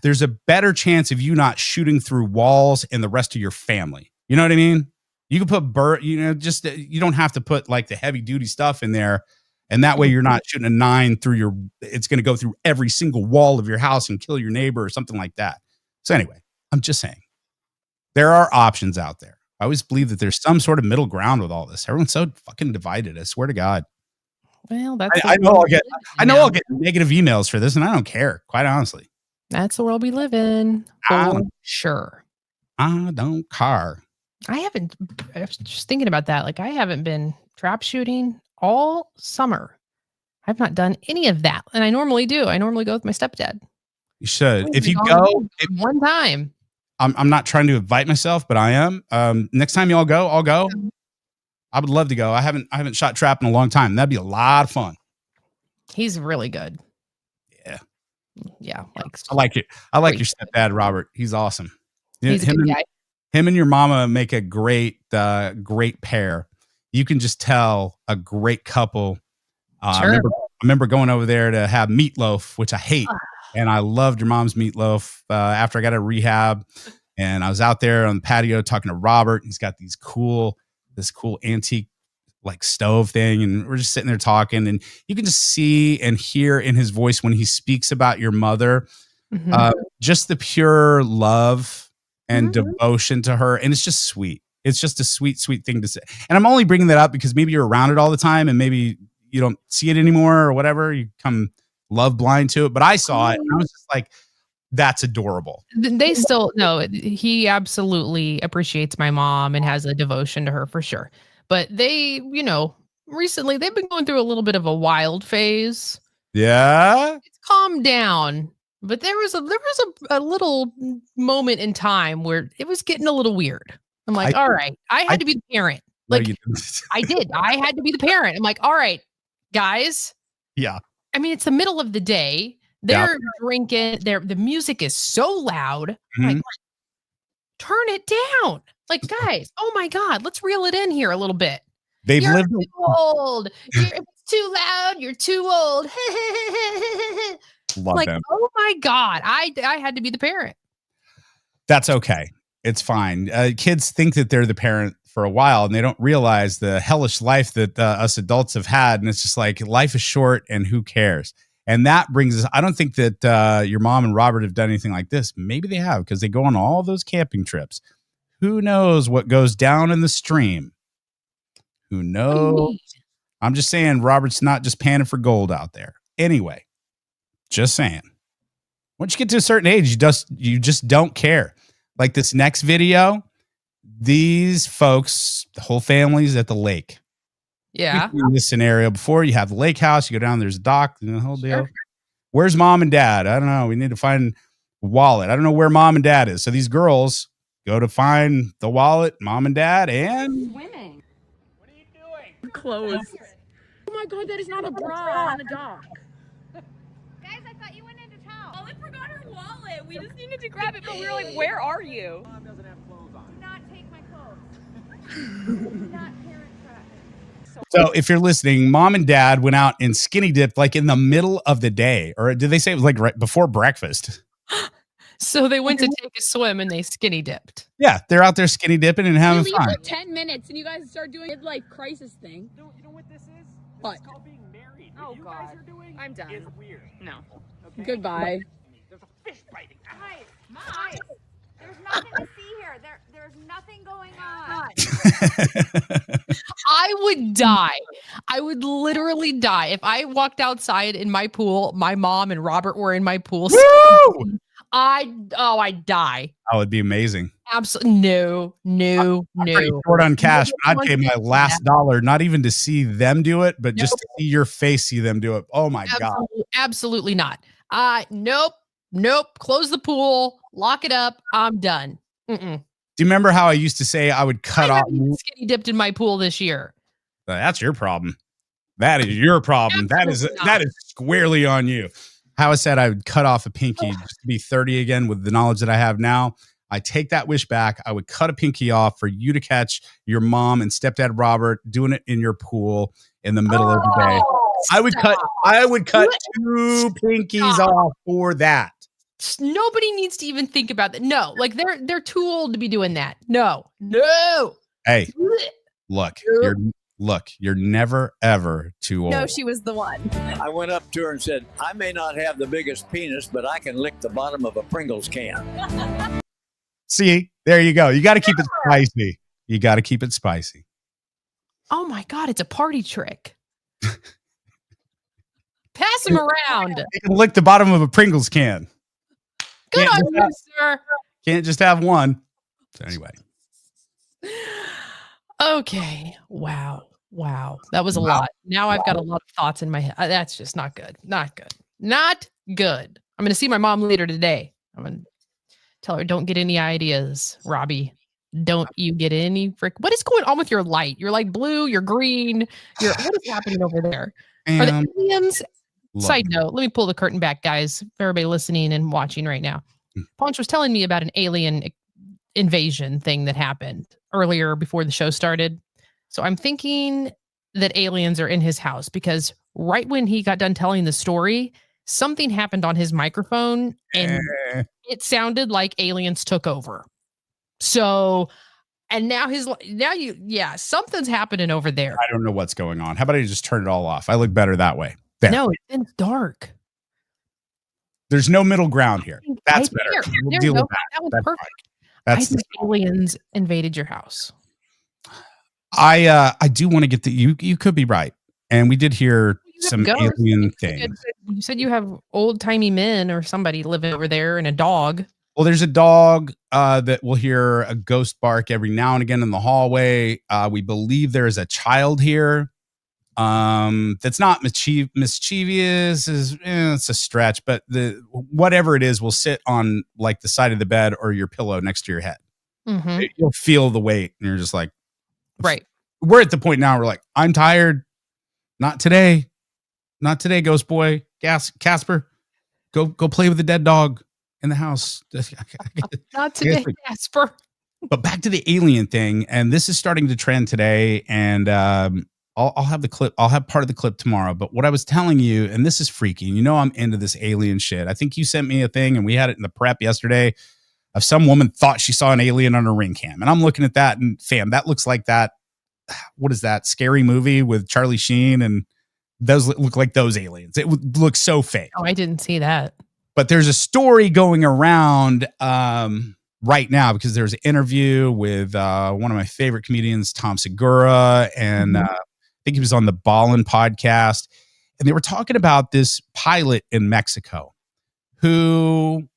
there's a better chance of you not shooting through walls and the rest of your family. You know what I mean? You can put you don't have to put like the heavy duty stuff in there. And that way you're not shooting a 9 through it's going to go through every single wall of your house and kill your neighbor or something like that. So anyway, I'm just saying there are options out there. I always believe that there's some sort of middle ground with all this. Everyone's so fucking divided. I swear to God. Well, that's I know I'll get negative emails for this and I don't care, quite honestly. That's the world we live in. For sure. I don't care. I was just thinking about that. Like I haven't been trap shooting all summer. I've not done any of that. And I normally do. I normally go with my stepdad. You should. If you go one time. I'm not trying to invite myself, but I am. Next time y'all go, I'll go. I would love to go. I haven't shot trap in a long time. That'd be a lot of fun. He's really good. Yeah. Yeah. I like it. I like Great. your stepdad, Robert. He's awesome. He's a good guy. Him and your mama make a great pair. You can just tell a great couple. Sure. I remember going over there to have meatloaf, which I hate. And I loved your mom's meatloaf after I got out of rehab. And I was out there on the patio talking to Robert. He's got this cool antique like stove thing. And we're just sitting there talking. And you can just see and hear in his voice when he speaks about your mother, just the pure love and devotion to her. And it's just sweet. It's just a sweet, sweet thing to say. And I'm only bringing that up because maybe you're around it all the time and maybe you don't see it anymore or whatever. You come love blind to it. But I saw it and I was just like, that's adorable. They still, no, he absolutely appreciates my mom and has a devotion to her for sure. But they, recently they've been going through a little bit of a wild phase. Yeah. It's calmed down. But there was a little moment in time where it was getting a little weird. I'm like, all right, I had to be the parent. Like, I did. I had to be the parent. I'm like, all right, guys. Yeah. I mean, it's the middle of the day. They're drinking. The music is so loud. Like, turn it down. Like, guys, oh my God, let's reel it in here a little bit. You're lived too old. It's too loud. You're too old. Love like, them. oh my God, I had to be the parent. That's okay. It's fine. Kids think that they're the parent for a while and they don't realize the hellish life that us adults have had. And it's just like, life is short and who cares? And that brings us, I don't think that your mom and Robert have done anything like this. Maybe they have because they go on all those camping trips. Who knows what goes down in the stream? Who knows? I'm just saying Robert's not just panning for gold out there. Anyway, just saying. Once you get to a certain age, you just don't care. Like this next video, these folks, the whole family's at the lake. Yeah. In this scenario, before you have the lake house, you go down, there's a dock, and the whole deal. Where's mom and dad? I don't know. We need to find a wallet. I don't know where mom and dad is. So these girls go to find the wallet, mom and dad, and Swimming. What are you doing? Clothes. Oh my God, that is not a bra on the dock. Guys, I thought you went into town. Molly forgot her wallet. We just needed to grab it, but we were like, where are you? Mom doesn't have clothes on. Do not take my clothes. Do not parent trap. so if you're listening, mom and dad went out and skinny dipped like in the middle of the day, or did they say it was like right before breakfast? So they went to take a swim and they skinny dipped. Yeah, they're out there skinny dipping and having We fun. leave for 10 minutes and you guys start doing a midlife crisis thing. You know what this is? What? It's called being married. Oh, What you God. guys are doing I'm done. is weird. No. Okay? Goodbye. There's a fish biting. Guys, there's nothing to see here. There's nothing going on. I would die. I would literally die if I walked outside in my pool. My mom and Robert were in my pool. Woo! I'd die. That would be amazing. Absolutely no. I'm pretty short on cash, but I'd pay my last dollar, not even to see them do it, but just to see your face, see them do it. Oh my God. Absolutely not. Nope. Close the pool, lock it up. I'm done. Mm-mm. Do you remember how I used to say I would cut off? Skinny dipped in my pool this year. That's your problem. That is your problem. That is squarely on you. How I said I would cut off a pinky just to be 30 again with the knowledge that I have now. I take that wish back. I would cut a pinky off for you to catch your mom and stepdad Robert doing it in your pool in the middle of the day. I would cut 2 pinkies off for that. Nobody needs to even think about that. No, like they're too old to be doing that. No. Hey, look, you're never ever too old. No, she was the one. I went up to her and said, I may not have the biggest penis, but I can lick the bottom of a Pringles can. See, there you go. You got to keep it spicy. You got to keep it spicy. Oh my God, it's a party trick. Pass them around. You can lick the bottom of a Pringles can. Good on you, sir. Can't just have one. So anyway. Okay. Wow. That was a lot. Now I've got a lot of thoughts in my head. That's just not good. Not good. I'm going to see my mom later today. I'm going to tell her, don't get any ideas, Robbie. don't you get any what is going on with your light? You're like blue, you're green, what is happening over there? Are the aliens? Side note, let me pull the curtain back, guys, for everybody listening and watching right now. Ponch was telling me about an alien invasion thing that happened earlier before the show started. So I'm thinking that aliens are in his house because right when he got done telling the story, something happened on his microphone and it sounded like aliens took over. So, and now something's happening over there. I don't know what's going on. How about I just turn it all off? I look better that way. There. No, it's dark. There's no middle ground here. That's better. We'll deal with that. That was perfect. That's I think aliens invaded your house. I do want to get you could be right. And we did hear some alien things. You said you have old timey men or somebody living over there and a dog. Well, there's a dog that will hear a ghost bark every now and again in the hallway. We believe there is a child here. That's not mischievous it's a stretch, but whatever it is will sit on like the side of the bed or your pillow next to your head. Mm-hmm. You'll feel the weight and you're just like, right. We're at the point now. We're like, I'm tired. Not today, ghost boy, Casper, go play with the dead dog in the house. Not today, Casper. But back to the alien thing. And this is starting to trend today. And, I'll have the clip. I'll have part of the clip tomorrow. But what I was telling you, and this is freaky. You know, I'm into this alien shit. I think you sent me a thing, and we had it in the prep yesterday of some woman thought she saw an alien on a ring cam, and I'm looking at that, and fam, that looks like that. What is that scary movie with Charlie Sheen? And those look like those aliens. It would look so fake. Oh, I didn't see that. But there's a story going around right now because there's an interview with one of my favorite comedians, Tom Segura, and. I think he was on the Ballin podcast, and they were talking about this pilot in Mexico who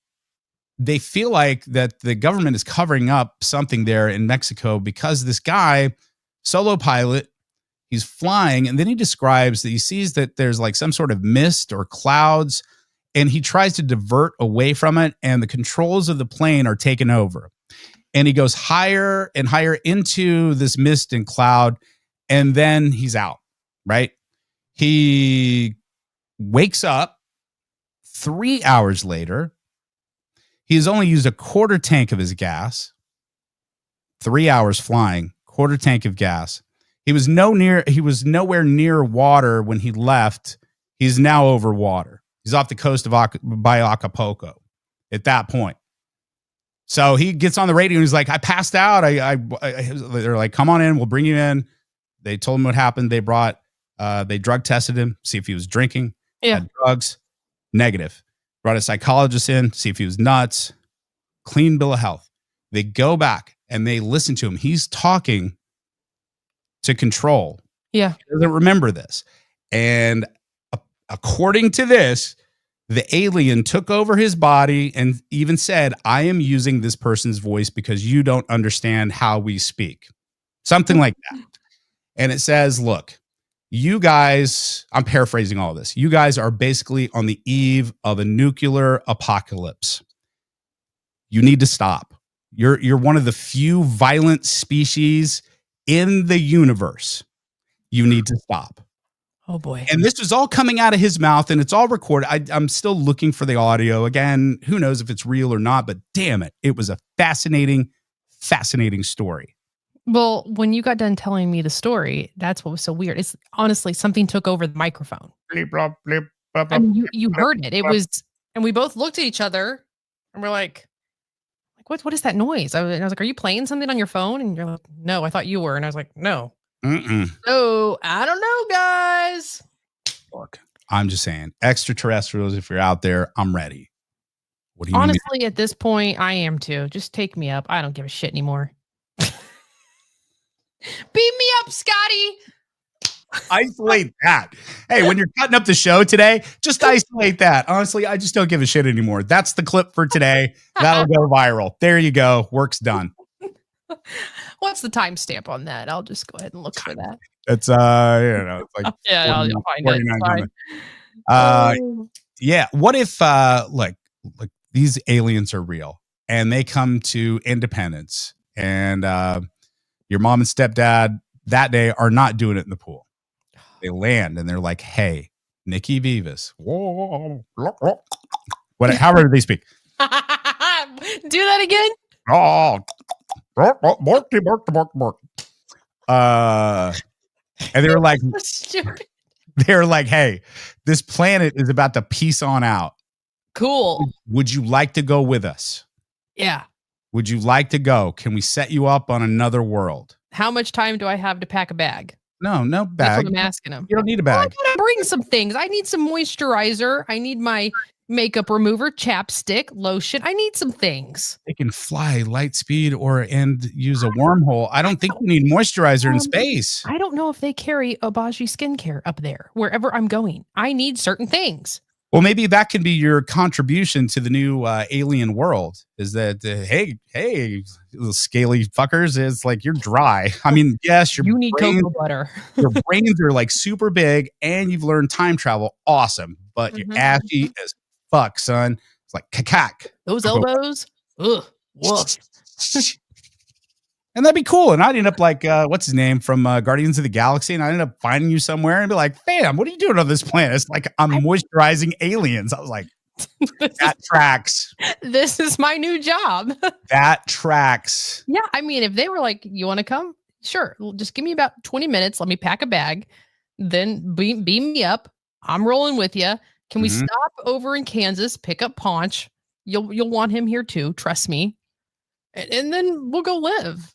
they feel like that the government is covering up something there in Mexico because this guy, solo pilot, he's flying, and then he describes that he sees that there's like some sort of mist or clouds, and he tries to divert away from it, and the controls of the plane are taken over. And he goes higher and higher into this mist and cloud, and then he's out, right? He wakes up 3 hours later. He has only used a quarter tank of his gas. 3 hours flying, quarter tank of gas. He was nowhere near water when he left. He's now over water. He's off the coast of by Acapulco at that point. So he gets on the radio and he's like, I passed out. They're like, come on in. We'll bring you in. They told him what happened. They drug tested him, see if he was drinking, had drugs, negative. Brought a psychologist in, see if he was nuts, clean bill of health. They go back and they listen to him. He's talking to control. Yeah. He doesn't remember this. And according to this, the alien took over his body and even said, I am using this person's voice because you don't understand how we speak. Something like that. And it says, look, you guys, I'm paraphrasing all this. You guys are basically on the eve of a nuclear apocalypse. You need to stop. You're one of the few violent species in the universe. You need to stop. Oh boy. And this was all coming out of his mouth and it's all recorded. I'm still looking for the audio. Again, who knows if it's real or not, but damn it. It was a fascinating story. Well, when you got done telling me the story, that's what was so weird. It's honestly something took over the microphone. I mean, you heard it. It was, and we both looked at each other and we're like what is that noise? I was like, are you playing something on your phone? And you're like, no, I thought you were. And I was like, no. So I don't know, guys. Look, I'm just saying, extraterrestrials, if you're out there, I'm ready. What do you Honestly, at this point, I am too. Just take me up. I don't give a shit anymore. Beam me up, Scotty. Isolate that. Hey, when you're cutting up the show today, just isolate that. Honestly, I just don't give a shit anymore. That's the clip for today. That'll go viral. There you go. Work's done. What's the timestamp on that? I'll just go ahead and look for that. It's it's like I'll find it. Yeah. What if like these aliens are real and they come to Independence and your mom and stepdad that day are not doing it in the pool. They land and they're like, "Hey, Nikki Vivas." However they speak. Do that again. And they were like, So stupid. they're like, "Hey, this planet is about to peace on out. Cool. Would you like to go with us? Yeah. Would you like to go? Can we set you up on another world?" How much time do I have to pack a bag? No That's bag. what I'm asking him. You don't need a Well, I bag. gotta bring some things. I need some moisturizer. I need my makeup remover, chapstick, lotion. I need some things. They can fly light speed and use a wormhole. I don't think you need moisturizer in space. I don't know if they carry Obagi skincare up there, wherever I'm going. I need certain things. Well, maybe that can be your contribution to the new alien world. Is that hey, little scaly fuckers? It's like you're dry. I mean, yes, You need cocoa butter. your brains are like super big, and you've learned time travel. Awesome, but you're ashy as fuck, son. It's like kakak. Those elbows. Ugh. Woof. And that'd be cool. And I'd end up like, what's his name from Guardians of the Galaxy? And I'd end up finding you somewhere and be like, "Fam, what are you doing on this planet?" It's like, I'm moisturizing aliens. I was like, that tracks. This is my new job. That tracks. Yeah. I mean, if they were like, "You want to come?" Sure. Well, just give me about 20 minutes. Let me pack a bag. Then beam me up. I'm rolling with you. Can we stop over in Kansas, pick up Ponch? You'll want him here too. Trust me. And then we'll go live.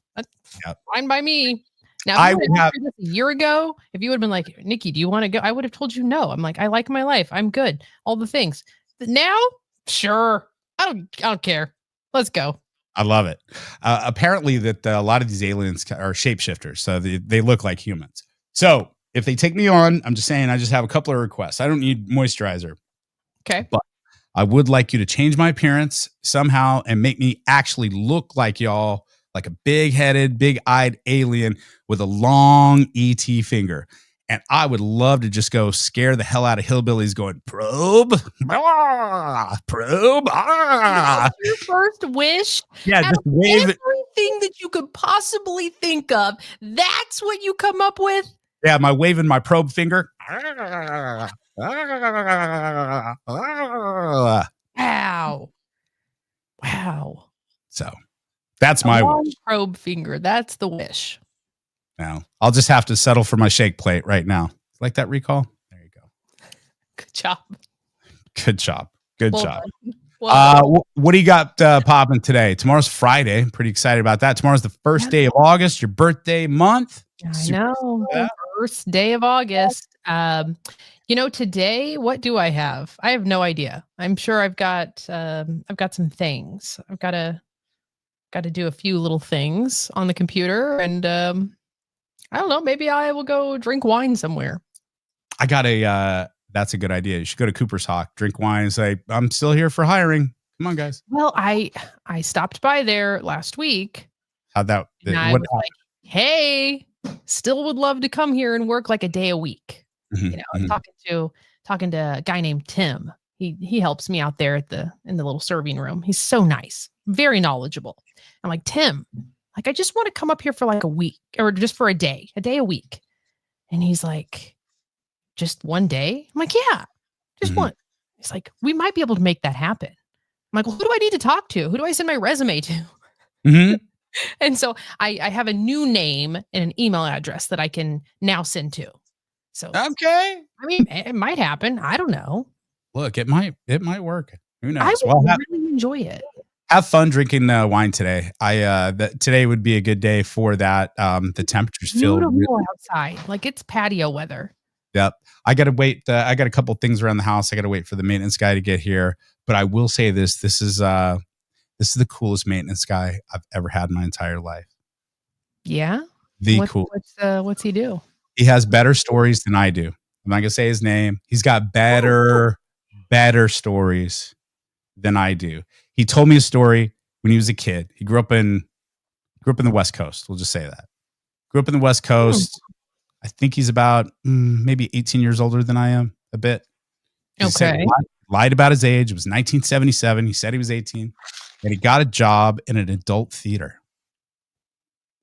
That's fine by me. Now, I if would you have had this a year ago, if you would have been like, "Nikki, do you want to go?" I would have told you no. I'm like, I like my life. I'm good. All the things. But now, sure. I don't care. Let's go. I love it. Apparently that a lot of these aliens are shapeshifters, so they look like humans. So if they take me on, I'm just saying, I just have a couple of requests. I don't need moisturizer. Okay. But I would like you to change my appearance somehow and make me actually look like y'all, like a big-headed, big-eyed alien with a long ET finger. And I would love to just go scare the hell out of hillbillies going, "Probe, probe, Your first wish. Yeah, Out just of wave it. everything that you could possibly think of. That's what you come up with. Yeah, my waving my probe finger. Wow. Wow. So that's my long wish. probe finger. That's the wish. Now I'll just have to settle for my shake plate right now. Like that recall? There you go. Good job. Good job. Good Well job. done. Well done. What do you got popping today? Tomorrow's Friday. I'm pretty excited about that. Tomorrow's the first day of August, your birthday month. I know. First day of August. Today, what do I have? I have no idea. I'm sure I've got some things. I've got to do a few little things on the computer, and I don't know. Maybe I will go drink wine somewhere. I got that's a good idea. You should go to Cooper's Hawk, drink wine, and say, "I'm still here for hiring. Come on, guys." Well, I stopped by there last week. How'd that? And I was like, "Hey, still would love to come here and work like a day a week." Talking to a guy named Tim. He helps me out there in the little serving room. He's so nice, very knowledgeable. I'm like, "Tim, like I just want to come up here for like a week or just for a day a week." And he's like, "Just one day?" I'm like, "Yeah, just one." He's like, "We might be able to make that happen." I'm like, "Well, who do I need to talk to? Who do I send my resume to?" And so I have a new name and an email address that I can now send to. So okay. I mean, it might happen. I don't know. Look, it might work. Who knows? I would really enjoy it. Have fun drinking wine today. Today would be a good day for that. The temperatures feel beautiful outside, like it's patio weather. Yep. I got to wait. I got a couple things around the house. I got to wait for the maintenance guy to get here. But I will say this: this is the coolest maintenance guy I've ever had in my entire life. Yeah. What's he do? He has better stories than I do. I'm not gonna say his name. He's got better stories than I do. He told me a story when he was a kid. He grew up in the West Coast. We'll just say that. Grew up in the West Coast. I think he's about maybe 18 years older than I am, a bit. He said, lied about his age. It was 1977. He said he was 18, and he got a job in an adult theater.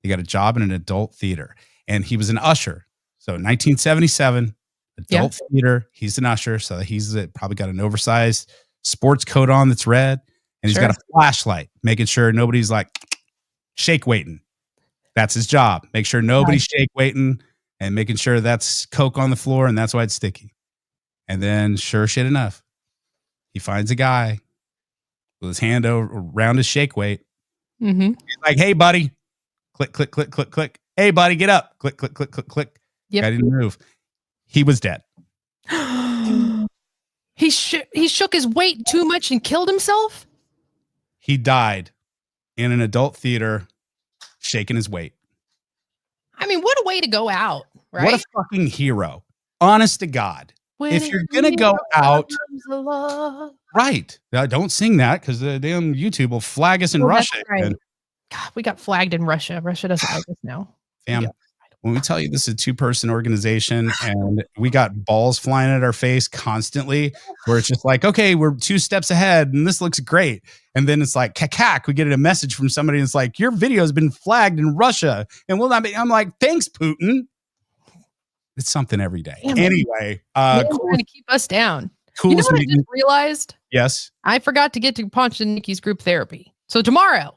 He got a job in an adult theater, and he was an usher. So in 1977, adult theater, he's an usher. So he's probably got an oversized sports coat on that's red, and he's got a flashlight, making sure nobody's like shake weighting. That's his job. Make sure nobody's shake weighting and making sure that's Coke on the floor, and that's why it's sticky. And then, sure shit enough, he finds a guy with his hand around his shake weight. Mm-hmm. He's like, "Hey, buddy." Click, click, click, click, click. "Hey, buddy, get up." Click, click, click, click, click. Yep. Guy didn't move. He was dead. He shook his weight too much and killed himself? He died in an adult theater shaking his weight. I mean, what a way to go out, right? What a fucking hero. Honest to God. If you're going to go out, right. Don't sing that because the damn YouTube will flag us in Russia. Right. God, we got flagged in Russia. Russia doesn't like us now. Fam, when we tell you this is a 2-person organization and we got balls flying at our face constantly, where it's just like, okay, we're 2 steps ahead and this looks great. And then it's like, cack, we get a message from somebody and it's like, your video has been flagged in Russia and will not be. I'm like, thanks, Putin. It's something every day. Damn, anyway, trying to keep us down. You know what I just realized? Yes. I forgot to get to Ponch and Nikki's group therapy. So tomorrow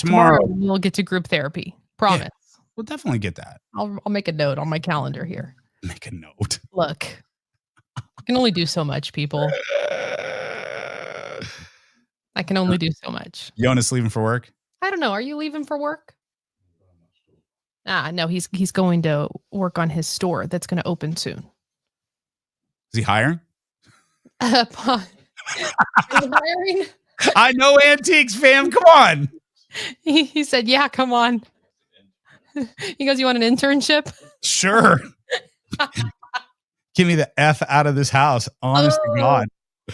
we'll get to group therapy. Promise. Yeah, we'll definitely get that. I'll make a note on my calendar here. Make a note. Look, I can only do so much, people. I can only do so much. Jonas leaving for work? I don't know. Are you leaving for work? No, he's going to work on his store that's going to open soon. Is he hiring? Are you hiring? I know antiques, fam. Come on. He said, yeah, come on. He goes, you want an internship? Sure. Give me the F out of this house. Honest to God.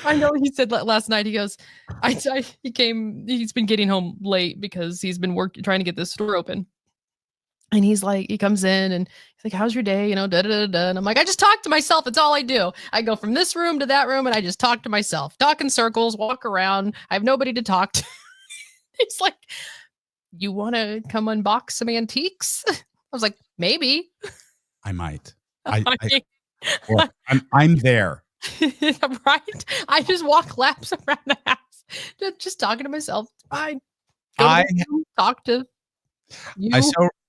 I know he said last night, he goes, he's been getting home late because he's been trying to get this store open. And he's like, he comes in and he's like, how's your day? You know, da, da, da, da. And I'm like, I just talk to myself. It's all I do. I go from this room to that room and I just talk to myself, talk in circles, walk around. I have nobody to talk to. He's like, you want to come unbox some antiques? I was like, maybe. I might. I'm there. Right? I just walk laps around the house, just talking to myself. It's fine. Talk to you.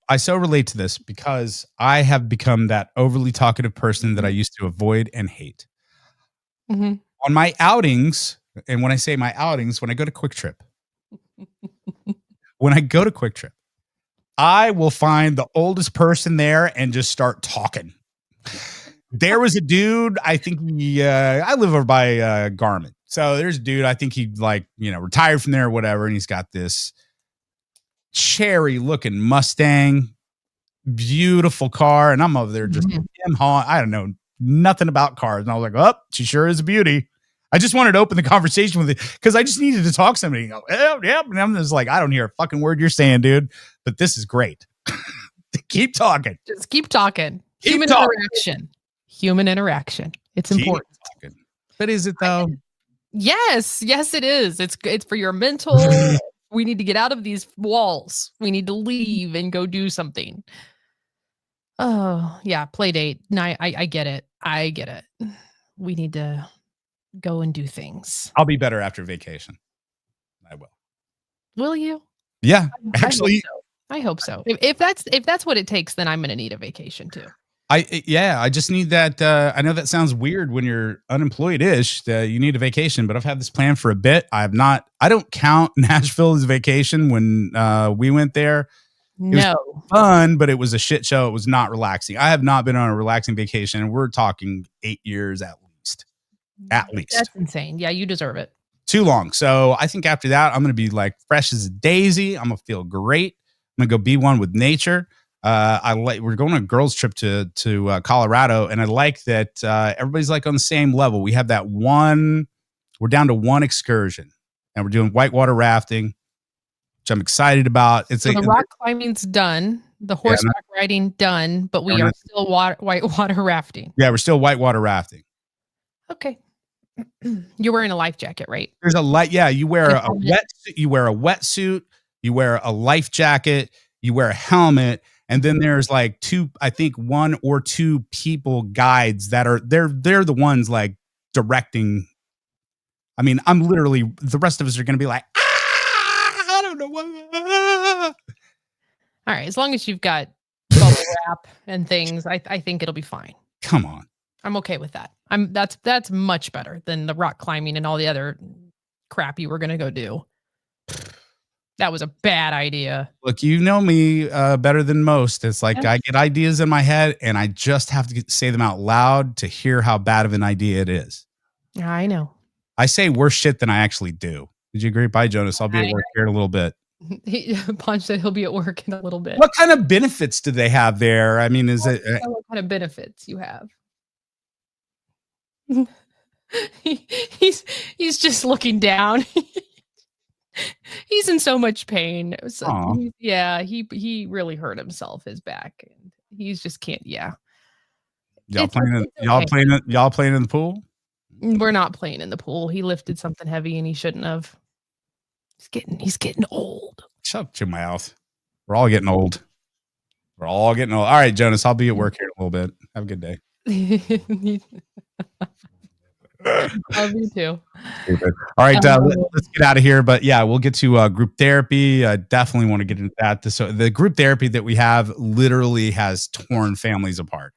I so relate to this because I have become that overly talkative person that I used to avoid and hate. Mm-hmm. On my outings, and when I say my outings, when I go to Quick Trip, I will find the oldest person there and just start talking. There was a dude, I think I live over by Garment. So there's a dude, I think he retired from there or whatever. And he's got this cherry looking Mustang, beautiful car. And I'm over there just I don't know nothing about cars. And I was like, oh, she sure is a beauty. I just wanted to open the conversation with it because I just needed to talk to somebody. And go, yeah. And I'm just like, I don't hear a fucking word you're saying, dude, but this is great. Keep talking. Just keep talking. Human interaction. It's important. But is it though? Yes, it is. It's for your mental. We need to get out of these walls. We need to leave and go do something. Oh, yeah. Play date. No, I get it. We need to go and do things. I'll be better after vacation. I will. Will you? Yeah, actually. I hope so. If that's what it takes, then I'm going to need a vacation too. I just need that. I know that sounds weird when you're unemployed-ish. You need a vacation, but I've had this plan for a bit. I don't count Nashville as vacation. When we went there, it was fun, but it was a shit show. It was not relaxing. I have not been on a relaxing vacation, and we're talking 8 years at least. At least. That's insane. Yeah, you deserve it. Too long. So I think after that, I'm going to be like fresh as a daisy. I'm going to feel great. I'm going to go be one with nature. We're going on a girls trip to Colorado, and I like that everybody's like on the same level. We have that one. We're down to one excursion, and we're doing whitewater rafting, which I'm excited about. It's so the rock climbing's done, the horseback riding done, but we are still whitewater rafting. Yeah, we're still whitewater rafting. Okay, you're wearing a life jacket, right? There's a light. Yeah, you wear a wetsuit. You wear a wetsuit. you wear a life jacket, you wear a helmet, and then there's like one or two people guides that are they're the ones like directing. I mean, I'm literally, the rest of us are going to be like, I don't know what. All right, as long as you've got bubble wrap and things, I think it'll be fine. Come on. I'm okay with that. That's much better than the rock climbing and all the other crap you were going to go do. That was a bad idea. Look, you know me better than most. It's like I get ideas in my head and I just have to say them out loud to hear how bad of an idea it is. I know. I say worse shit than I actually do. Did you agree? Bye, Jonas. I'll be at work here in a little bit. Ponch said he'll be at work in a little bit. What kind of benefits do they have there? I mean, what kind of benefits you have? He's just looking down. He's in so much pain. So, yeah, he really hurt himself, his back, and he's just can't. Yeah. Y'all playing in the pool? We're not playing in the pool. He lifted something heavy and he shouldn't have. He's getting old. Shut your mouth. We're all getting old. All right, Jonas, I'll be at work here in a little bit. Have a good day. Love you too. All right, let's get out of here. But yeah, we'll get to group therapy. I definitely want to get into that. So the group therapy that we have literally has torn families apart.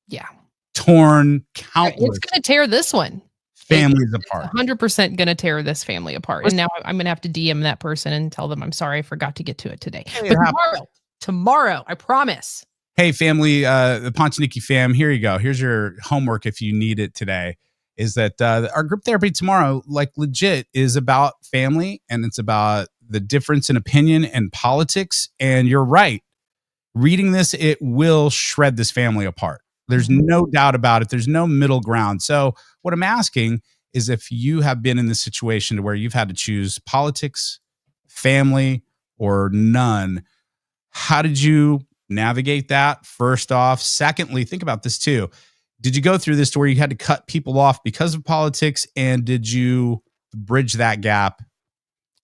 Yeah. Torn countless. It's going to tear this one. Families apart. 100% going to tear this family apart. And now I'm going to have to DM that person and tell them I'm sorry I forgot to get to it today. But tomorrow, I promise. Hey, family, the Ponch and Nikki fam, here you go. Here's your homework if you need it today. Is that our group therapy tomorrow, like legit, is about family, and it's about the difference in opinion and politics. And you're right. Reading this, it will shred this family apart. There's no doubt about it. There's no middle ground. So what I'm asking is if you have been in this situation to where you've had to choose politics, family, or none, how did you navigate that? First off. Secondly, think about this too. Did you go through this to where you had to cut people off because of politics? And did you bridge that gap?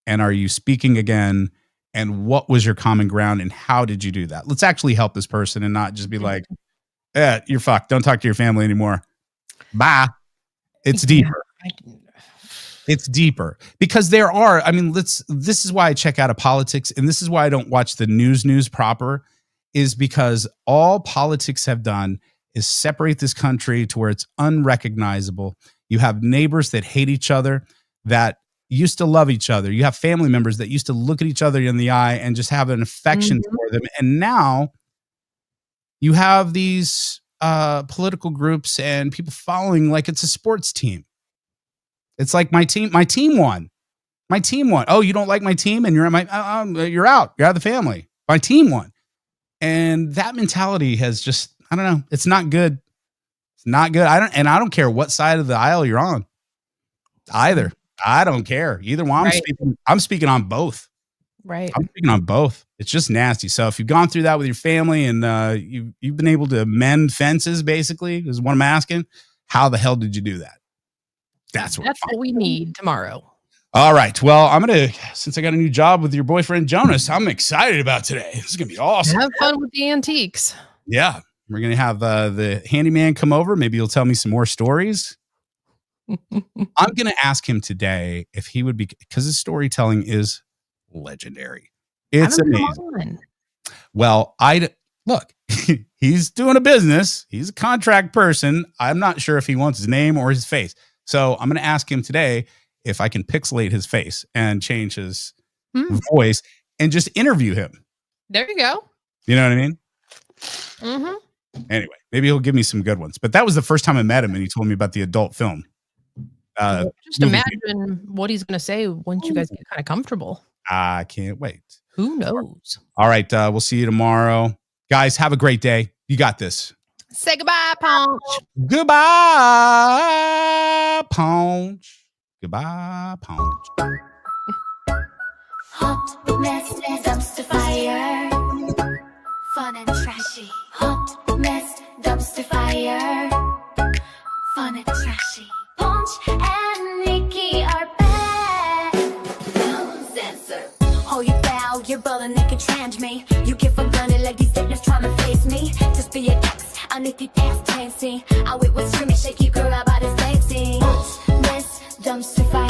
And are you speaking again? And what was your common ground? And how did you do that? Let's actually help this person and not just be like, yeah, you're fucked. Don't talk to your family anymore. Bye. It's deeper. It's deeper because there are, I mean, this is why I check out of politics. And this is why I don't watch the news proper, is because all politics have done is separate this country to where it's unrecognizable. You have neighbors that hate each other that used to love each other. You have family members that used to look at each other in the eye and just have an affection for them. And now you have these political groups and people following like it's a sports team. It's like my team won. Oh, you don't like my team and you're you're out. You're out of the family. My team won. And that mentality has just, I don't know. It's not good. It's not good. I don't care what side of the aisle you're on either. I don't care either one. Right. I'm speaking on both. Right. I'm speaking on both. It's just nasty. So if you've gone through that with your family and you've been able to mend fences, basically, is what I'm asking. How the hell did you do that? That's what we need tomorrow. All right. Well, since I got a new job with your boyfriend Jonas, I'm excited about today. This is gonna be awesome. Have fun with the antiques. Yeah, we're gonna have the handyman come over. Maybe he'll tell me some more stories. I'm gonna ask him today if he would be, because his storytelling is legendary. It's amazing. Well, look, he's doing a business. He's a contract person. I'm not sure if he wants his name or his face. So I'm going to ask him today if I can pixelate his face and change his voice and just interview him. There you go. You know what I mean? Mm-hmm. Anyway, maybe he'll give me some good ones. But that was the first time I met him and he told me about the adult film. Just imagine what he's going to say once you guys get kind of comfortable. I can't wait. Who knows? All right. We'll see you tomorrow. Guys, have a great day. You got this. Say goodbye, Ponch. Goodbye, Ponch. Goodbye, Ponch. Hot mess, dumpster fire. Fun and trashy. Hot mess, dumpster fire. Fun and trashy. Ponch and Nikki are back. No censor. Hold you back. 느낀 ecstasy I wait with screaming shake you girl our body sexy Miss dumpster fire